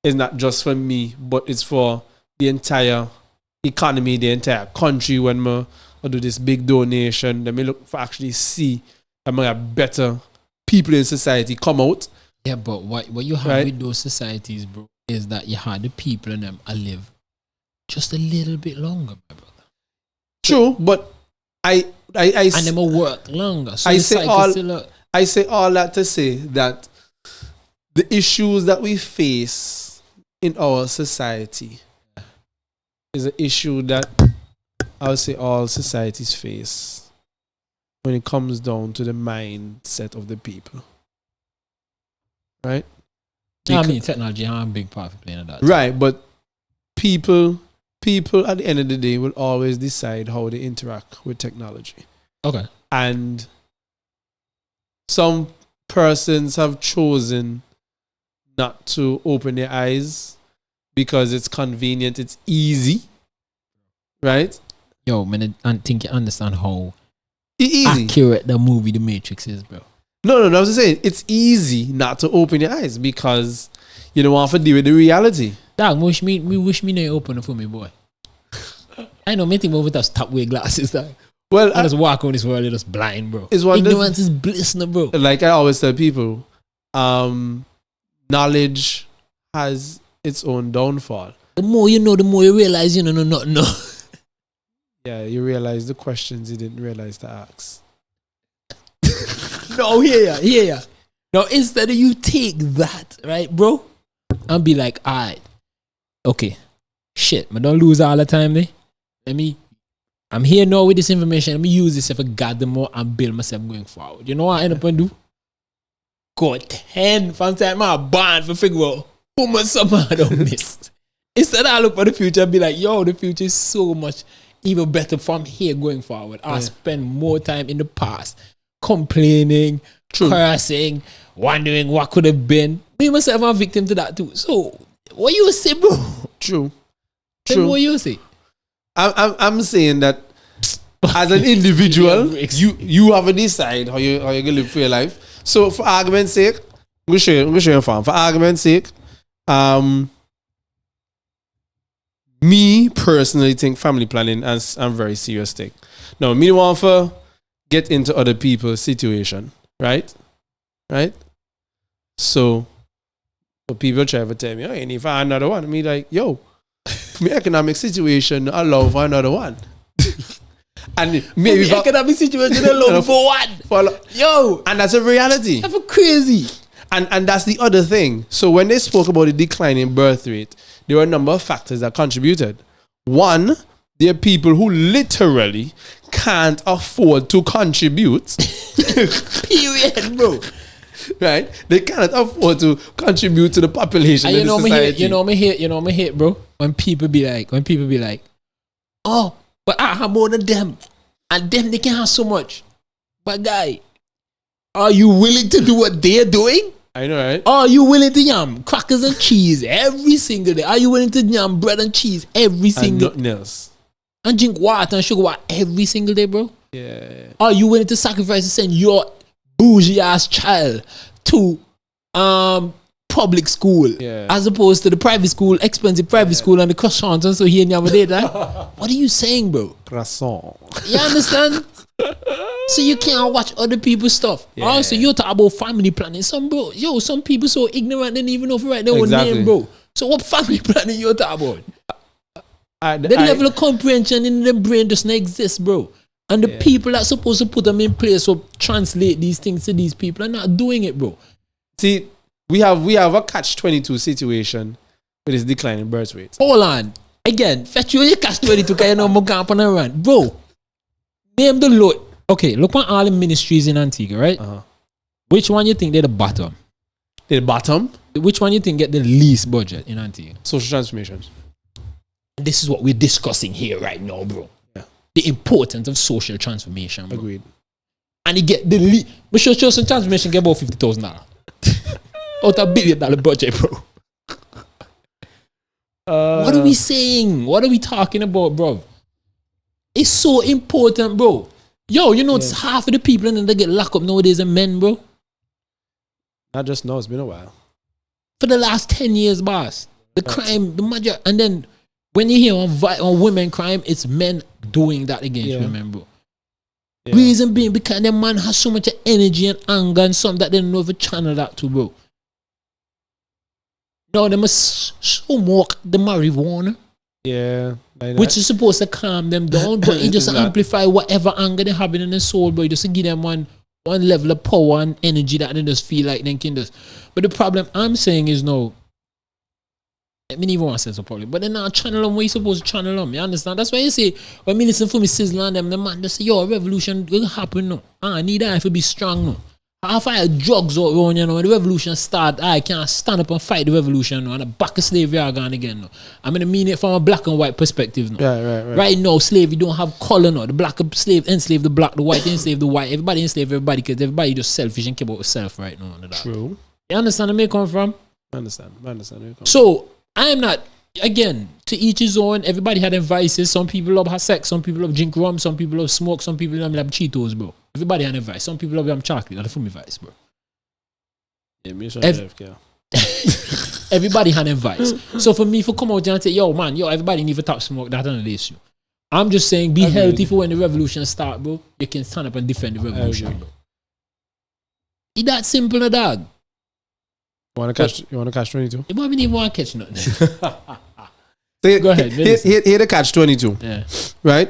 it's not just for me, but it's for the entire economy, the entire country. When I do this big donation, let me look for actually see that I have better people in society come out.
Yeah, but what you have with those societies, bro, is that you had the people in them live just a little bit longer, my brother.
True, but I
and them will work longer. So
I say all that to say that the issues that we face in our society is an issue that I would say all societies face when it comes down to the mindset of the people. Right?
I mean, technology has a big part of playing that.
Right, but people at the end of the day will always decide how they interact with technology.
Okay.
And some persons have chosen not to open their eyes because it's convenient, it's easy. Right?
Yo, man, I think you understand how
easy
accurate the movie The Matrix is, bro.
No, I was saying it's easy not to open your eyes because you don't want to deal with the reality.
Dog, wish me not open it for me, boy. I know, me think over those top way glasses, dog.
Well,
I just walk on this world, you're just blind, bro.
Ignorance
is bliss, no, bro.
Like I always tell people, knowledge has its own downfall.
The more you know, the more you realize you know nothing. No.
Yeah, you realize the questions you didn't realize to ask.
No, yeah. Now, instead of you take that, right, bro, and be like, all right, okay, shit, man, don't lose all the time, there. I'm here now with this information. Let me use this for gather more and build myself going forward. You know what I end up and do? Go 10 from time I bond for figure out who much somehow I don't miss. Instead, I look for the future and be like, yo, the future is so much even better from here going forward. I spend more time in the past complaining, cursing, wondering what could have been. Me myself, I'm a victim to that too. So, what you say, bro?
True.
Then what you say?
I'm saying that as an individual, you have to decide how you gonna live for your life. So, for argument's sake, I'm gonna show you farm. For argument's sake, me personally think family planning is a very serious thing. Now, me want to get into other people's situation, right? So people try to tell me, oh, and if I another one, I mean like, yo, my economic situation allow for another one. And maybe
economic situation allow for one. Yo,
and that's a reality.
That's crazy.
And that's the other thing. So when they spoke about the decline in birth rate, there were a number of factors that contributed. One, there are people who literally can't afford to contribute.
Period, bro.
Right? They cannot afford to contribute to the population of the society.
You know me hate, bro. When people be like, oh, but I have more than them. And them, they can have so much. But guy, are you willing to do what they're doing?
I know, right?
Are you willing to yam crackers and cheese every single day? Are you willing to yam bread and cheese every single day?
And nothing else.
And drink water and sugar water every single day, bro?
Yeah.
Are you willing to sacrifice and send your bougie ass child to public school as opposed to the private school, expensive private school and the croissants and so here and there? What are you saying, bro?
Croissant.
You understand? So you can't watch other people's stuff. Also, you're talking about family planning. Some people so ignorant they don't even know if you write their own name, bro. So what family planning you talking about? The level of comprehension in the brain doesn't exist, bro. And the people that are supposed to put them in place or translate these things to these people are not doing it, bro.
See, we have a catch-22 situation with this decline in birth rate.
Hold on. Again, fetch you catch-22 because you know I'm going to run. Bro, name the Lord. Okay, look at all the ministries in Antigua, right? Which one you think they're the bottom?
They're the bottom?
Which one you think get the least budget in Antigua?
Social transformations.
This is what we're discussing here right now, bro. Yeah. The importance of social transformation, bro.
Agreed.
And you get the least. But social transformation get about $50,000. Out $1 billion budget, bro. What are we saying? What are we talking about, bro? It's so important, bro. Yo, you know, it's half of the people and then they get locked up nowadays are men, bro.
Not just now, it's been a while.
For the last 10 years, boss. The crime, the major, and then when you hear on women crime, it's men doing that against women, bro. Yeah. Reason being because the man has so much energy and anger and something that they don't know if to channel that to, bro. No, they must smoke the marijuana.
Yeah.
Which is supposed to calm them down, but it just amplify whatever anger they have in their soul, bro. Just to give them one level of power and energy that they just feel like they can just. But the problem I'm saying is no. I mean, even want to say so probably, but they're not channel them where you're supposed to channel them. You understand? That's why you say, when me listen for me sizzle on them, the man just say, yo, a revolution will happen now. I need that to be strong now. Half I had drugs out around, you know, when the revolution start, I can't stand up and fight the revolution now, and the back of slavery are gone again now. I mean it from a black and white perspective now.
Right.
Right now, slavery don't have color now. The black enslave the black, the white enslave the white. Everybody enslave everybody because everybody just selfish and care about yourself right now.
True.
You understand where I come from?
I understand where you come from.
So, I am not, again, to each his own. Everybody had their vices. Some people love have sex. Some people love drink rum. Some people love smoke. Some people love Cheetos, bro. Everybody had their vice. Some people love chocolate. That's for me vice, bro.
Yeah, me
everybody had their vice. So for me, if I come out and say, yo, everybody need to talk smoke, that doesn't issue. I'm just saying, be healthy for when the revolution start, bro. You can stand up and defend the revolution, bro. It's that simple, a dog.
You want to catch 22?
You might even want to catch nothing.
Go ahead. Here the catch 22.
Yeah.
Right?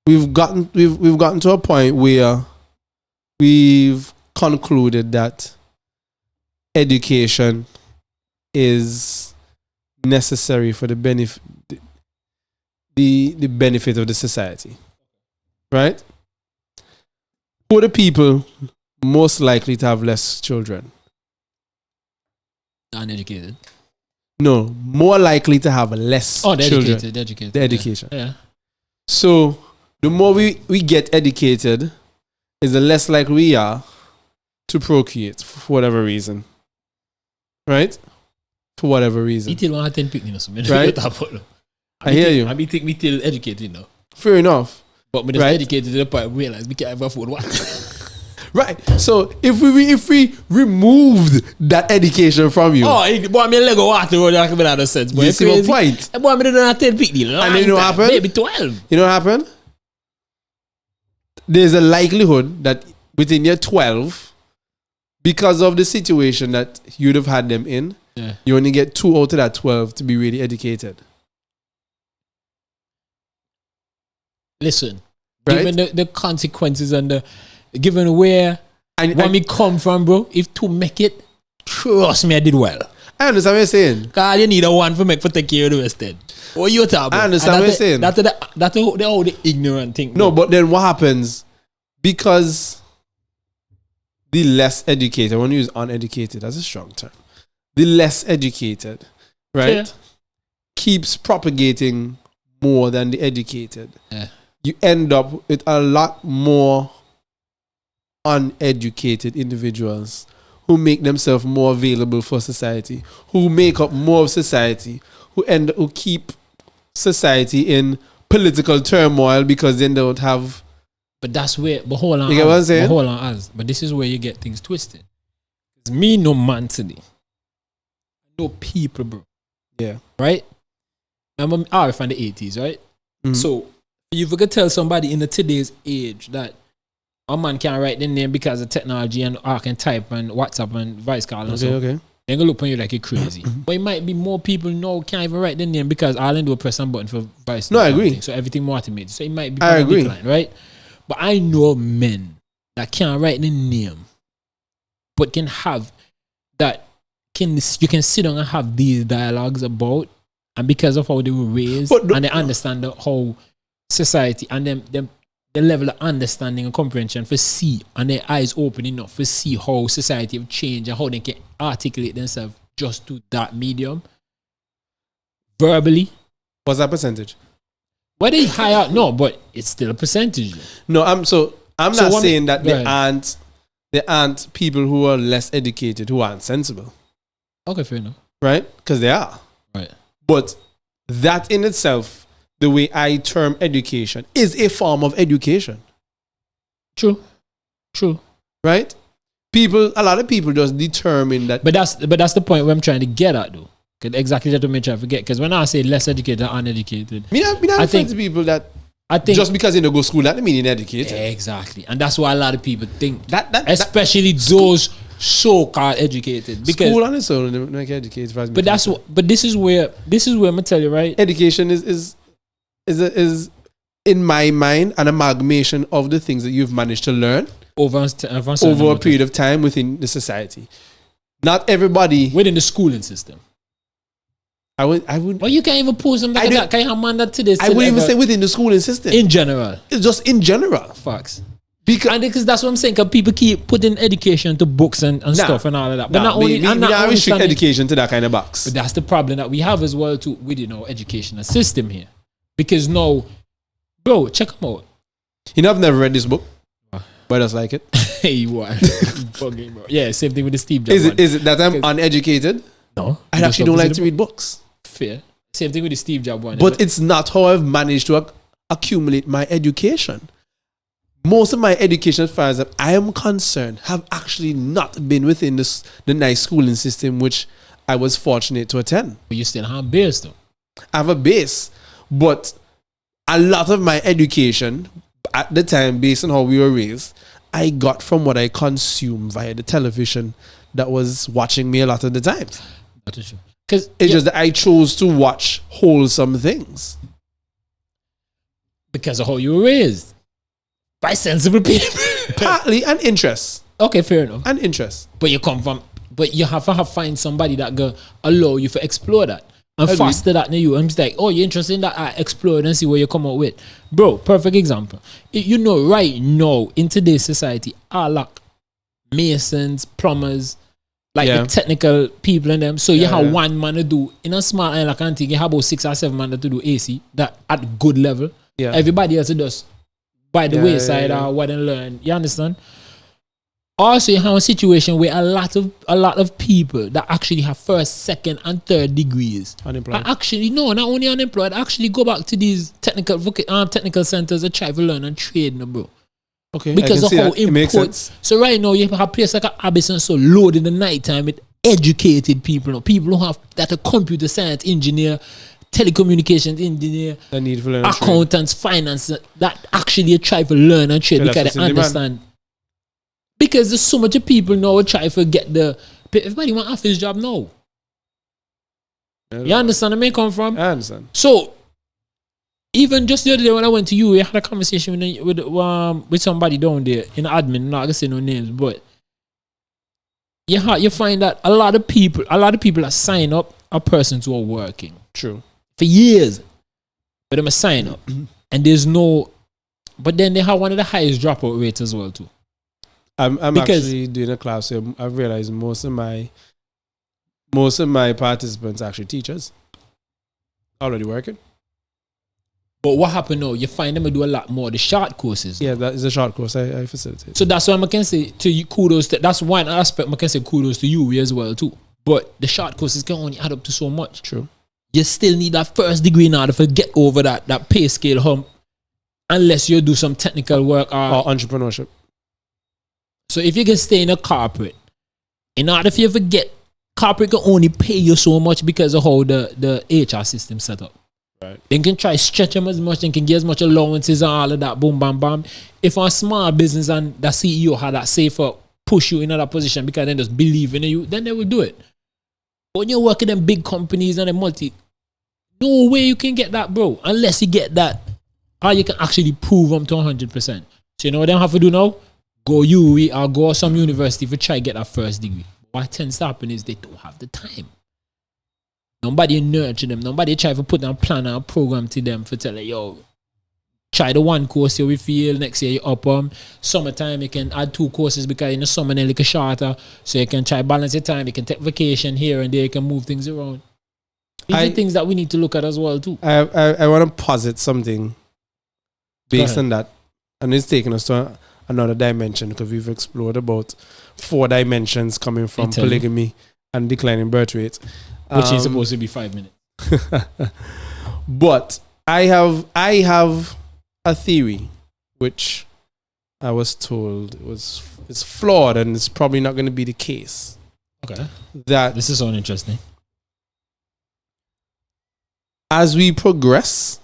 We've gotten to a point where we've concluded that education is necessary for the benefit of the society. Right? Who are the people most likely to have less children?
Uneducated.
No, more likely to have less children.
The educated.
The education.
Yeah.
So the more we get educated, is the less likely we are to procreate for whatever reason. Right? For whatever reason. Right? I hear you.
I think me till educated, you know.
Fair enough.
But me just educated to the point we realize we can't ever afford one.
Right. So if we removed that education from you.
Oh, boy, me Lego water road that make no sense. Boy,
you see my point?
Boy, me don't have 10 pick deal.
And you know what happened?
Maybe 12.
You know what happened? There's a likelihood that within your 12, because of the situation that you'd have had them in, you only get 2 out of that 12 to be really educated.
Listen, given the consequences and given where me come from, bro, if to make it, trust me, I did well.
I understand what you're saying.
Because you need a one for take care of the rest then. What you talking about?
I understand what you're saying.
That's the ignorant thing.
No, but then what happens? Because the less educated, I want to use uneducated, that's a strong term. The less educated, right, keeps propagating more than the educated.
Yeah.
You end up with a lot more uneducated individuals who make themselves more available for society, who make up more of society, who keep society in political turmoil because they don't have.
But that's where. But hold on.
You get what I'm saying?
But hold on, But this is where you get things twisted. It's me, no man today. No people, bro.
Yeah.
Right. I'm an RF in the 80s, right? Mm-hmm. So if you could tell somebody in the today's age that a man can't write their name because of technology and I can type and WhatsApp and voice call and so.
Okay.
They're gonna look on you like you're crazy. But it might be more people now can't even write their name because all they do is press some button for voice.
No, I agree.
So everything more automated. So it might be
I agree.
decline, right? But I know men that can't write their name, but can have that you can sit down and have these dialogues about, and because of how they were raised and they understand the whole society and them the level of understanding and comprehension for see and their eyes open enough for see how society have changed and how they can articulate themselves just to that medium verbally.
What's that percentage?
Whether it's higher, no, but it's still a percentage.
No, I'm not saying that there aren't people who are less educated who aren't sensible.
Okay, fair enough.
Right? Because they are.
Right.
But that in itself, the way I term education, is a form of education.
True.
Right? A lot of people just determine that.
But that's the point where I'm trying to get at, though. Exactly that I'm trying to forget. Because when I say less educated, uneducated,
I think to people that just because you don't go to school, that doesn't mean you're educated.
Exactly, and that's why a lot of people think especially those so-called educated. Because
school on its own, not educated.
But this is where I'm gonna tell you, right?
Education is in my mind an amalgamation of the things that you've managed to learn over a period of time within the society. Not everybody
within the schooling system.
I would.
Well, you can't even pose them like that. Can you hand that to this?
I wouldn't even say within the schooling system.
In general,
it's just in general.
Facts. Because that's what I'm saying. Because people keep putting education to books and stuff and all of that. But not only,
I restrict education to that kind of box.
But that's the problem that we have as well too with educational system here. Because now, bro, check them out.
I've never read this book, but I just like it.
Hey, what? Bugging, bro. Yeah, same thing with the Steve Jobs.
Is it that I'm uneducated?
No,
I actually don't like to read books.
Fair. Same thing with the Steve Jobs one.
But it's not how I've managed to accumulate my education. Most of my education, as far as I am concerned, have actually not been within the nice schooling system which I was fortunate to attend.
But you still have a base though.
I have a base, but a lot of my education at the time, based on how we were raised, I got from what I consumed via the television that was watching me a lot of the times.
That is true.
It's just that I chose to watch wholesome things.
Because of how you were raised. By sensible people.
Partly, and interest.
Okay, fair enough.
And interest.
But you have to find somebody that will allow you to explore that. And faster that than you. I'm just like, oh, you're interested in that? I explore it and see what you come up with. Bro, perfect example. Right now, in today's society, all like masons, plumbers, the technical people in them. So you have one man to do, in a small island like Antigua, you have about 6 or 7 men to do AC, that at good level. Yeah. Everybody else does by the wayside or what they learn. You understand? Also, you have a situation where a lot of people that actually have first, second, and third degrees
unemployed.
Actually, no, not only unemployed, actually go back to these technical centers and try to learn and trade, bro.
Okay,
because of how imports. So right now, you have a place like Abyss and so load in the nighttime with educated people. People who have that a computer science engineer, telecommunications engineer, accountants, finance, that actually try to learn and trade because they understand. Because there's so much of people now try to get everybody want office job now. You understand where I come from?
I understand.
So, even just the other day when I went to you, I had a conversation with somebody down there in admin. I'm not gonna say no names, but you find that a lot of people that sign up are persons who are working.
True.
For years, but them a sign up, and there's no. But then they have one of the highest dropout rates as well too.
I'm actually doing a class here. I've realized most of my participants are actually teachers. Already working.
But what happened now? You find them do a lot more the short courses.
Yeah, that is a short course I facilitate.
So that's why I can say to you kudos. That's one aspect I can say kudos to you as well too. But the short courses can only add up to so much.
True.
you still need that first degree in order to get over that pay scale hump, unless you do some technical work
or entrepreneurship.
So if you can stay in a corporate, in order for you to get, corporate can only pay you so much because of how the HR system set up.
Right.
They can try stretch them as much, they can get as much allowances and all of that, boom, bam, bam. If a small business and the CEO had that safer push you in that position because they just believe in you, then they will do it. But when you work in them big companies and the no way you can get that, bro, unless you get that, or you can actually prove them to 100%. So you know what they have to do now? Go UE or go to some university for try to get that first degree. What tends to happen is they don't have the time. Nobody nurture them. Nobody try to put down a plan and a program to them for tell them, yo, try the one course here we feel, next year you up them. Summertime you can add 2 courses because in the summer they're like shorter. So you can try balance your time, you can take vacation here and there, you can move things around. These are things that we need to look at as well too.
I want to posit something based on that. And it's taking us to another dimension because we've explored about 4 dimensions coming from polygamy and declining birth rate.
Which is supposed to be 5 minutes.
But I have a theory which I was told it's flawed and it's probably not going to be the case.
Okay.
That
this is so interesting.
As we progress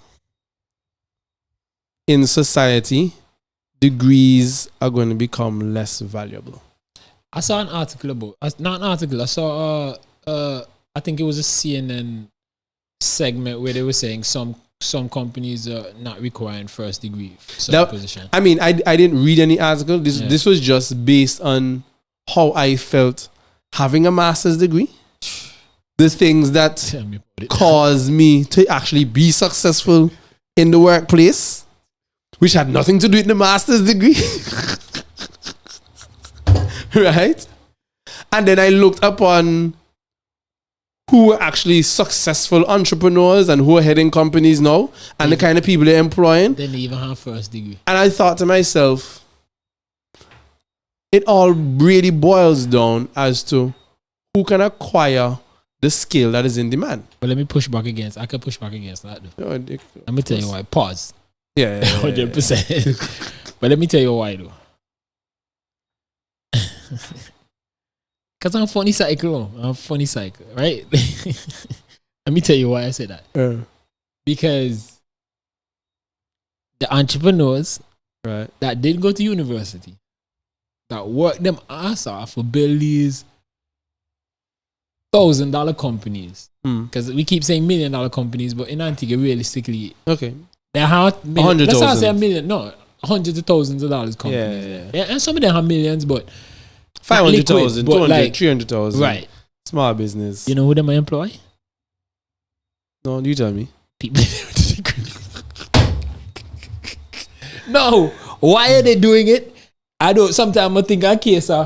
in society, degrees are going to become less valuable.
I saw an article about, not an article, I saw I think it was a CNN segment where they were saying some companies are not requiring first degree position.
I mean, I didn't read any article. This was just based on how I felt having a master's degree. The things that caused me to actually be successful in the workplace, which had nothing to do with the master's degree. Right? And then I looked upon who are actually successful entrepreneurs and who are heading companies now and the kind of people they're employing.
They didn't even have first degree.
And I thought to myself, it all really boils down as to who can acquire the skill that is in demand.
But let me push back against. I can push back against that though. Let me tell you why. Pause.
Yeah.
100%. But let me tell you why though. Because I'm funny cycle. Right? Let me tell you why I say that. Because the entrepreneurs that did go to university, that worked them ass off for build these $1,000 companies. Because we keep saying $1 million companies, but in Antigua, realistically, they have $100,000. Let's not say $1 million. No, hundreds of thousands of dollars companies. Yeah, and some of them have millions, but
500,000, 200, 300,000.
Right.
Small business.
You know who them employ?
No, you tell me.
People. No. Why are they doing it? I don't. Sometimes I think, okay, sir.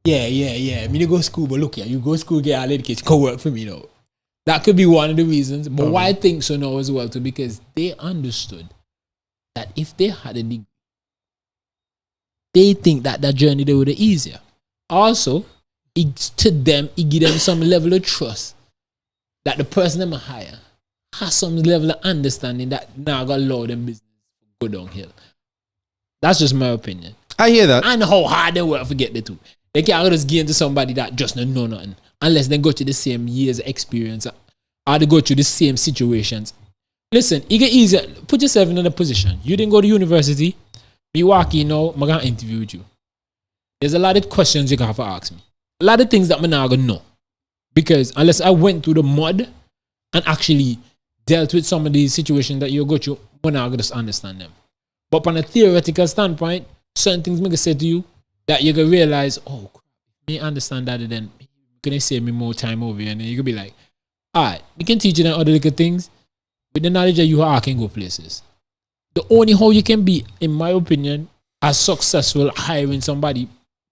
Yeah. Me to go to school, but look here, you go to school, get all education, go work for me though. That could be one of the reasons. But why I think so now as well too, because they understood that if they had a degree, they think that journey they would be easier. Also, to them, it give them some level of trust that the person them hire has some level of understanding that now gonna allow them business to go downhill. That's just my opinion.
I hear that.
And how hard they work to get there too. They can't just give to somebody that just don't know nothing unless they go through the same years of experience or they go through the same situations. Listen, it get easier. Put yourself in a position. You didn't go to university. Me walk in now, I'm gonna interview with you. There's a lot of questions you're gonna have to ask me. A lot of things that I'm not gonna know. Because unless I went through the mud and actually dealt with some of these situations that you go through, I'm not gonna just understand them. But from a theoretical standpoint, certain things I'm gonna say to you that you're gonna realize, oh, me understand that, and then you're gonna save me more time over here. And then you're gonna be like, all right, we can teach you them other little things. With the knowledge that you are, I can go places. The only how you can be, in my opinion, as successful hiring somebody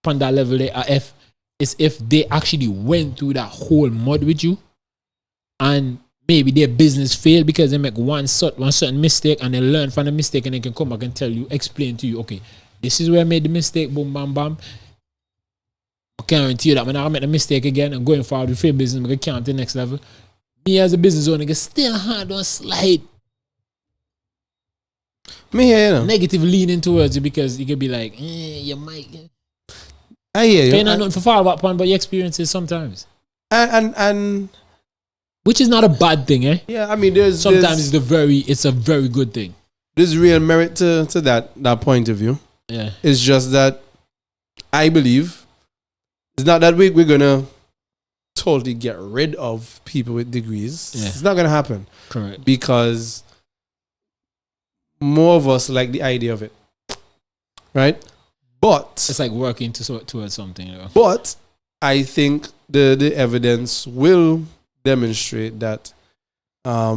on that level they are is if they actually went through that whole mud with you and maybe their business failed because they make one certain mistake and they learn from the mistake and they can come back and tell you, explain to you, okay, this is where I made the mistake, boom, bam, bam. I guarantee you that when I make the mistake again and going forward with your business, I can count to the next level. me as a business owner, it's still hard on slight
Me hear you know.
negative leaning towards you because you could be like, you might.
I hear you.
Paying nothing for follow up on, but your experiences sometimes.
And
Which is not a bad thing, eh?
yeah, I mean, there's
Sometimes it's a very good thing.
there's real merit to that point of view.
Yeah.
It's just that I believe it's not that we're gonna totally get rid of people with degrees.
Yeah.
It's not gonna happen
Correct.
because more of us like the idea of it, right? But
It's like working towards something, you know.
But I think the evidence will demonstrate that a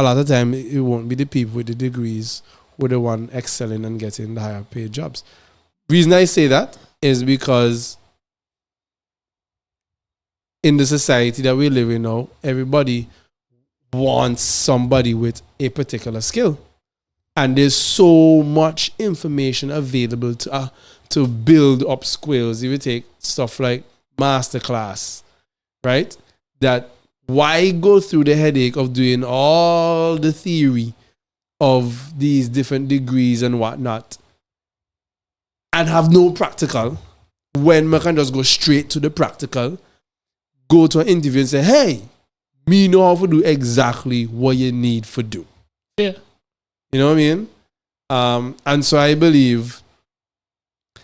lot of the time it won't be the people with the degrees who are the one excelling and getting the higher paid jobs. Reason I say that is because in the society that we live in now, everybody wants somebody with a particular skill. And there's so much information available to build up skills. If you take stuff like masterclass, right? That why go through the headache of doing all the theory of these different degrees and whatnot and have no practical when we can just go straight to the practical, go to an interview and say, hey, me know how to do exactly what you need to do.
Yeah.
You know what I mean? And so I believe,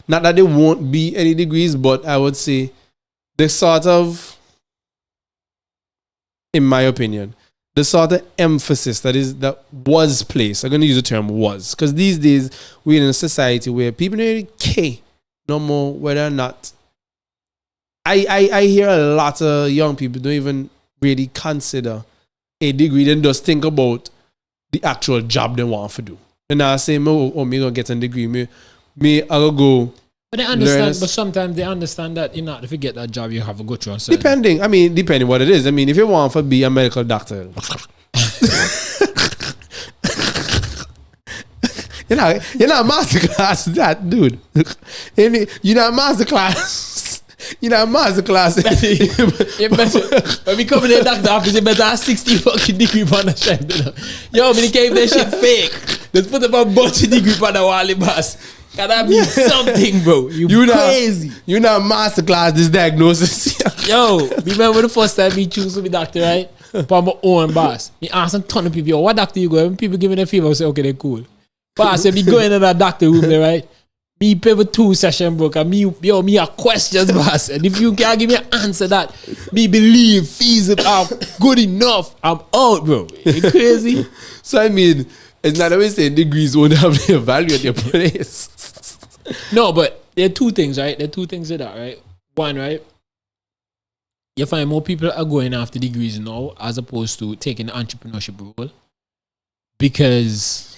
not that there won't be any degrees, but I would say the sort of, in my opinion, the sort of emphasis that was placed, I'm going to use the term was, because these days we're in a society where people don't really care no more whether or not. I hear a lot of young people don't even really consider a degree, then just think about the actual job they want to do. And I say, me gonna get a degree, me I'll go.
But they understand, but sometimes they understand that in order to get that job, you have to go through a certain.
Depending what it is. I mean, if you want to be a medical doctor, you're not masterclass that, dude. You're not masterclass. You know, masterclass.
When we come in the doctor office, you better have 60 fucking degree on the shelf. You know? Yo, when he came that shit fake, let's put up a bunch of degree on the wall, boss. Can that mean something, bro? You crazy.
You not masterclass this diagnosis.
Yo, remember the first time me choose to be doctor, right? For my own boss. Me ask a ton of people, yo, what doctor you go? When people giving a fever, I say, okay, they're cool. Boss, if you go into that doctor room there, right? Me pay for 2 sessions, bro. And me have questions, boss. And if you can't give me an answer that me believe feasible are good enough, I'm out, bro. You crazy?
So I mean, it's not always saying degrees won't have the value at your place.
No, but there are 2 things, right? There are 2 things to that, right? One, right? You find more people are going after degrees now as opposed to taking the entrepreneurship role because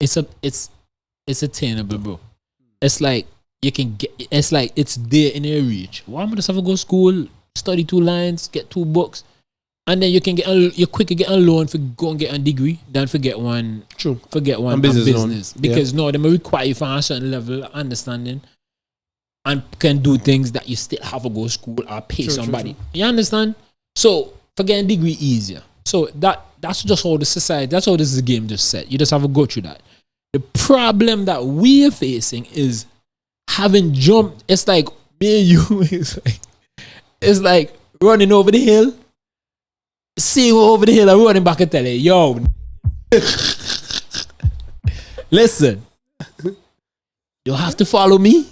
it's attainable, bro. It's like you can get. It's like it's there in your reach. Why am I just have to go to school, study 2 lines, get 2 books, and then you can you quicker get a loan for go and get a degree than forget one.
True.
Forget one business because no, they may require you for a certain level of understanding and can do things that you still have to go to school or pay somebody. True. You understand? So for getting a degree easier. So that's just how the society. That's how this game just set. You just have to go through that. The problem that we're facing is having jumped. It's like me and you. It's like running over the hill, seeing over the hill and running back and telling, yo, listen, you have to follow me.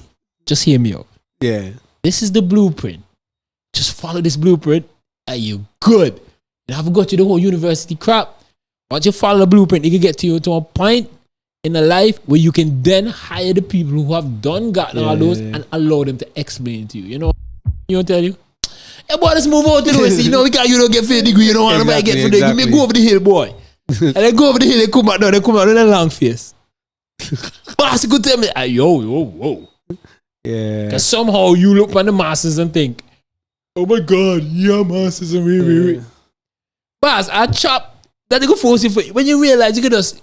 Just hear me out.
Yeah.
This is the blueprint. Just follow this blueprint and you good. You have to go to the whole university crap. Once you follow the blueprint, it can get to you to a point in a life where you can then hire the people who have gotten all those and allow them to explain to you. You know, you tell you, hey boy, let's move on to the West. You know, you don't get 50 degree, you don't want to get for the degree. Go over the hill, boy. And then go over the hill, they come out in a long face. Boss, you could tell me, yo.
Yeah.
Because somehow you look on the masters and think, oh my God, yeah, masters and wait. Boss, I chop that they go force you for when you realize you could just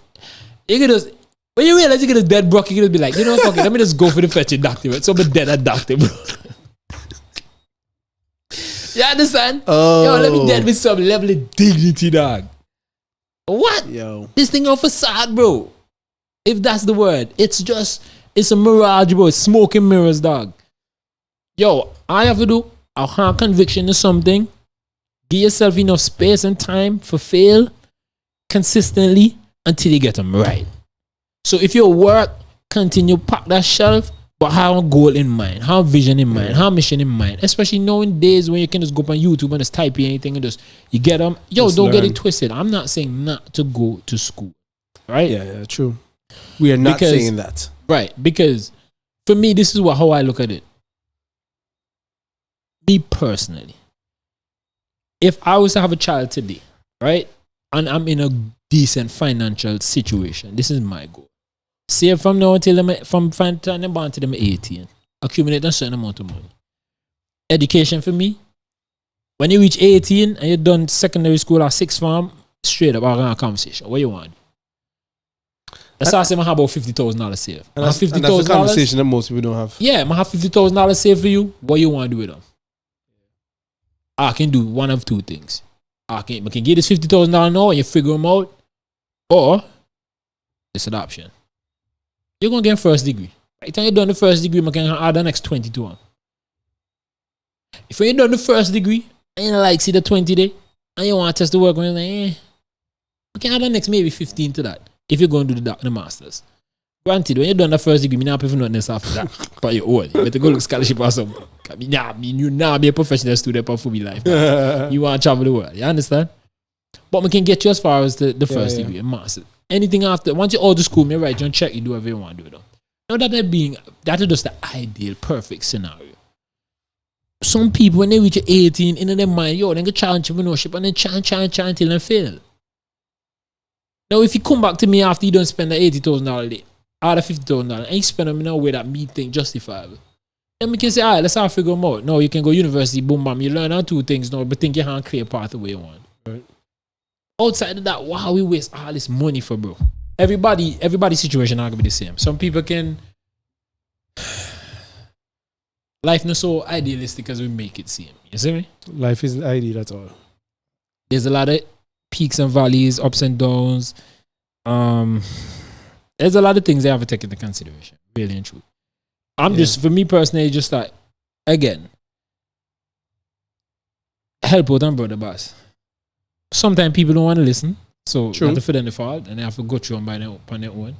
when you realize you get a dead broke, you can just be like, you know, fuck it, let me just go for the fetching doctor. Right? So I'm a dead at doctor, bro. You understand?
Oh.
Yo, let me deal with some level of dignity, dog. What?
Yo.
This thing on facade, bro. If that's the word. It's a mirage, bro. It's smoke and mirrors, dog. Yo, all you have to do, a hard conviction is something. Give yourself enough space and time for fail consistently until you get them right. So if your work, continue pack that shelf, but have a goal in mind, have a vision in mind, have a mission in mind. Especially knowing days when you can just go up on YouTube and just type in anything and just you get them. Yo, just don't get it twisted. I'm not saying not to go to school, right?
Yeah, true. We are not saying that,
right? Because for me, this is how I look at it. Me personally, if I was to have a child today, right, and I'm in a decent financial situation, this is my goal. Save from now until from time them born to them 18. Accumulate a certain amount of money. Education for me, when you reach 18 and you're done secondary school or sixth form, straight up I got a conversation. What you want? That's why I say I have about $50,000 saved.
And that's a conversation that most people don't have.
Yeah, I have $50,000 saved for you. What you want to do with them? I can do one of two things. I can get this $50,000 now and you figure them out, or it's an option. You're going to get first degree. By the time you're done the first degree, I can add the next 20 to one. If you're done the first degree and you like see the 20 day and you want to test the work, you're like, I can add the next maybe 15 to that if you're going to do the masters. Granted, when you're done the first degree, you're not paying for nothing else after that. But you're old. You better go look scholarship or something. You now be a professional student for me life. You want to travel the world. You understand? But we can get you as far as the first degree and master. Anything after, once you're out of school, you write you and check, you do whatever you want to do with them. Now that is just the ideal, perfect scenario. Some people, when they reach 18, in their mind, they get try entrepreneurship and then try until they fail. Now, if you come back to me after you don't spend the $80,000 a day, out of $50,000, and you spend them in a way that me think justifiable, then we can say, all right, let's have to figure them out. No, you can go university, boom, bam, you learn how two things now, but think you can't create a path the way you want. Right. Outside of that, wow, we waste all this money for, bro. Everybody's situation not gonna be the same. Some people can. Life not so idealistic as we make it seem. You see me?
Life isn't ideal at all.
There's a lot of peaks and valleys, ups and downs. There's a lot of things they have to take into consideration, really and true. For me personally, just like, again, help out and brother boss. Sometimes people don't want to listen, so you have to fit in the fault, and they have to go through on their own.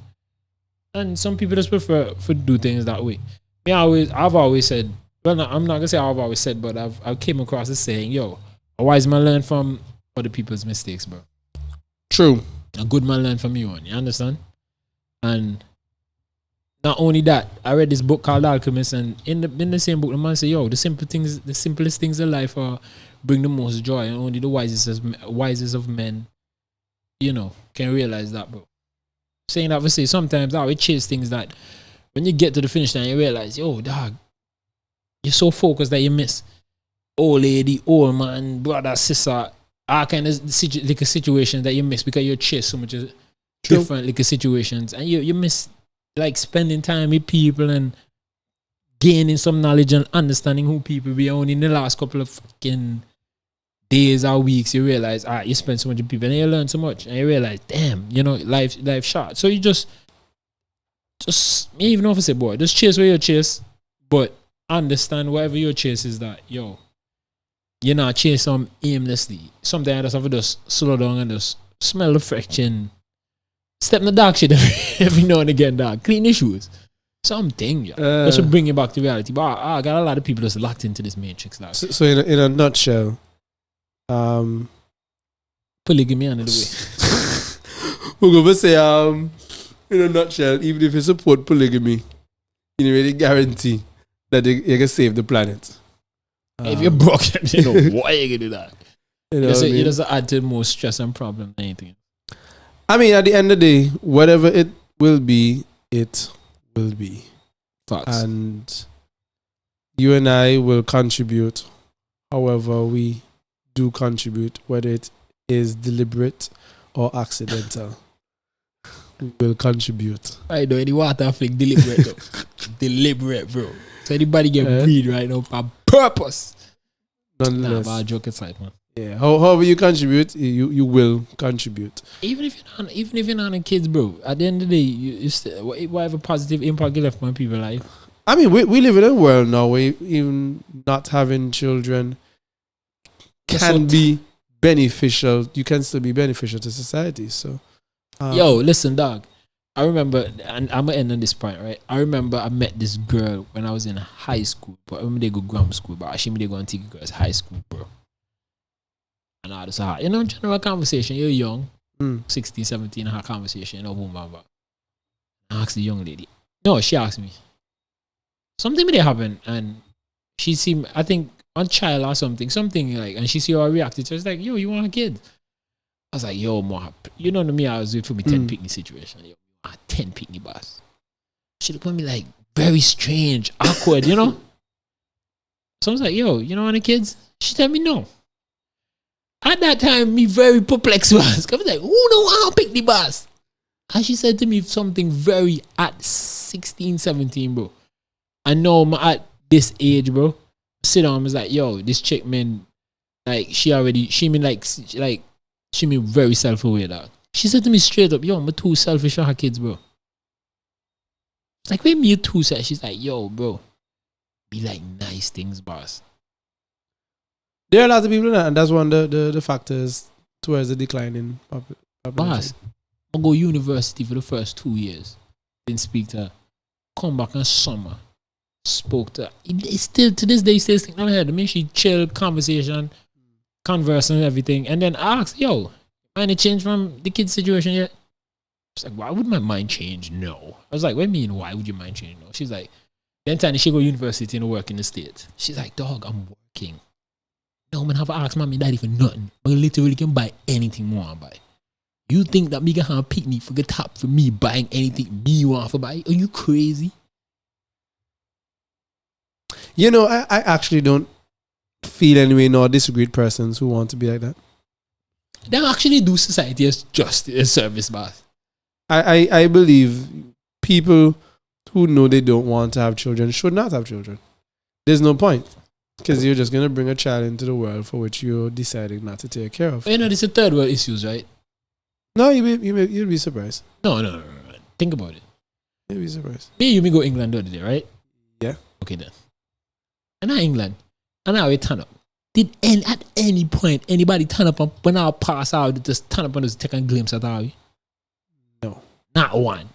And some people just prefer to do things that way. I've always said, well, no, I'm not gonna say I've always said, but I've came across this saying, yo, a wise man learn from other people's mistakes, bro.
True.
A good man learn from you one. You understand? And not only that, I read this book called Alchemist, and in the same book, the man said, yo, the simplest things in life bring the most joy, and only the wisest of men, can realize that, bro. Saying that, we say sometimes we chase things that when you get to the finish line, you realize, yo, dog, you're so focused that you miss old lady, old man, brother, sister, all kind of situations that you miss because you chase so much different situations, and you miss like spending time with people and gaining some knowledge and understanding who people be. Only in the last couple of fucking days or weeks you realize you spend so much with people and you learn so much, and you realize, damn, life short. So you just even if I say, boy, just chase where you chase, but understand whatever your chase is, that you're not chase them aimlessly. Sometimes I just have to just slow down and just smell the friction. Step in the dark shit every now and again, dog. Clean your shoes. Something, that should bring you back to reality. But I got a lot of people that's locked into this matrix, dog.
So in a nutshell,
polygamy under the way.
We're going to say, in a nutshell, even if you support polygamy, you really guarantee that you can save the planet.
If you're broken, why you going to do that? You just add to more stress and problem than anything.
I mean, at the end of the day, whatever it will be, it will be.
Facts.
And you and I will contribute however we do contribute, whether it is deliberate or accidental. We will contribute.
I know any water flick deliberate though. Deliberate, bro. So anybody get breed right now for purpose.
nonetheless.
Nah, but joke aside, man.
Yeah. However you contribute, you will contribute.
Even if you're not a kids, bro. At the end of the day, you still, whatever positive impact you left on people's life.
I mean, we live in a world now where even not having children can be beneficial. You can still be beneficial to society. So,
yo, listen, dog. I remember, and I'm gonna end on this point, right? I remember I met this girl when I was in high school, but I remember they go grammar school, but actually they go and take girls high school, bro. And I was like, general conversation, you're young, 16, 17, have conversation, boom, bam, bam. I asked the young lady. No, she asked me. Something may happen, and she seemed, I think, a child or something like, and she see how I reacted. So I was like, yo, you want a kid? I was like, yo, Mohab, you know me, I was with for me 10 picnic situation. Yo, 10 picnic boss. She looked at me like very strange, awkward, you know? So I was like, yo, you don't want any kids? She told me no. At that time, me very perplexed was. I was like, who don't want to pick the boss? And she said to me something very at 16, 17, bro. I know I'm at this age, bro. Sit down, I was like, yo, this chick, man, like, she mean very self-aware, dog. She said to me straight up, yo, I'm too selfish for her kids, bro. Like, when me too selfish, she's like, yo, bro, be like nice things, boss.
There are a lot of people in that, and that's one of the factors towards the decline in population.
Boss, I go university for the first 2 years. Didn't speak to her. Come back in summer. Spoke to her. It's still, to this day, still sticking on her head. I mean, she chill, conversation, converse and everything. And then I asked, yo, mind it change from the kid's situation yet? She's like, why would my mind change? No. I was like, what do you mean, why would your mind change? No. She's like, then time she go to university and work in the States. She's like, dog, I'm working. No, man, have to ask mommy and daddy for nothing. But literally can buy anything more I buy. You think that me can have a picnic for the top for me buying anything me want to buy? Are you crazy?
You know, I actually don't feel anyway nor disagree with persons who want to be like that.
They actually do society as just a service, boss.
I believe people who know they don't want to have children should not have children. There's no point. Because you're just going to bring a child into the world for which you're deciding not to take care of.
You know, this is third world issues, right?
No, you'll be surprised.
No. Think about it.
You'll be surprised.
You go England the other day, right?
Yeah.
Okay, then. And now England. And now we turn up. Did at any point anybody turn up when I pass out, just turn up and just take a glimpse at our?
No.
Not one.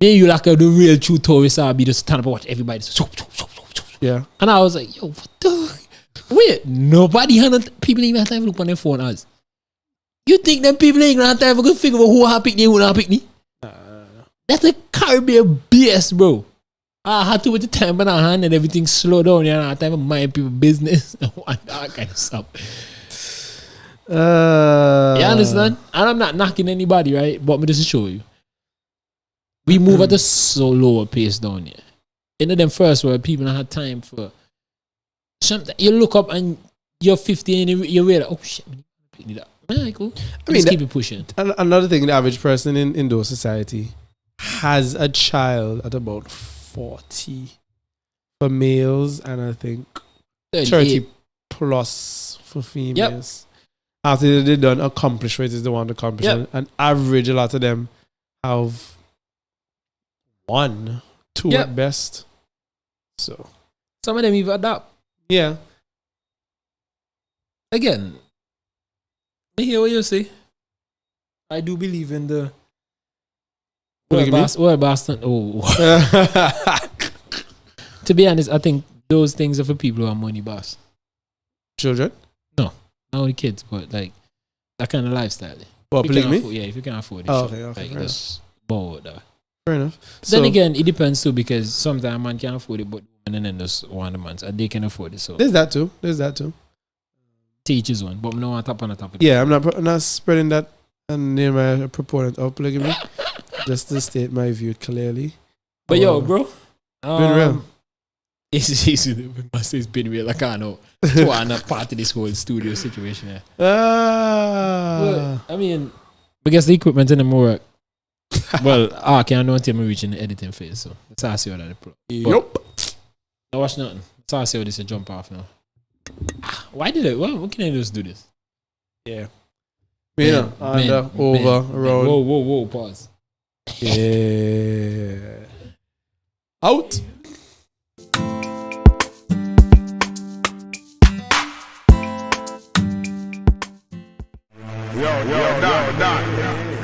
Then you like the real true tourist, I'll be just turn up and watch everybody.
Yeah.
And I was like, yo, what the? Wait, nobody had people even have time to look on their phone as. You think them people ain't gonna have time to figure out who have picked me, who not picked me? That's a Caribbean BS, bro. I had to with the time in our hand and everything slow down. You know, I had time to mind people business and all that kind of stuff. You understand? And I'm not knocking anybody, right? But me just to show you. We move at a so lower pace down here. In them first world, people don't have time for something. You look up and you're 50 and you realize, oh shit, pick me up. Yeah, cool. I mean, just keep it pushing.
Another thing, the average person in those society has a child at about 40 for males, and I think 30 plus for females. Yep. After they're done, accomplish what it is they want to accomplish. Yep. And average, a lot of them have 1, 2 at best. So
some of them even adapt.
Yeah.
Again, I hear what you say. I do believe in the world bastard. Oh. To be honest, I think those things are for people who are money boss.
Children?
No, not only kids, but like that kind of lifestyle.
What, polygamy?
If you can afford it.
Okay,
like just bored.
Fair enough.
Then again, it depends too, because sometimes man can't afford it, but women and then just want the man, and they can afford it. So
there's that too.
Teaches one, but no on top of it.
Yeah, I'm not spreading that and name a proponent of polygamy. Just to state my view clearly.
But yo, bro,
been real.
It's been real. I can't know. So I'm not part of this whole studio situation. Yeah. But, I mean, because the equipment in the work. Well, I can't know until I'm reaching the editing phase. So that's how I see what I play.
Yup.
I watch nothing. That's how I see how this is jump off now. Why did it? Why can I just do this?
Yeah. Under, over, around.
Whoa, pause.
Yeah. Out.
Yo, nah.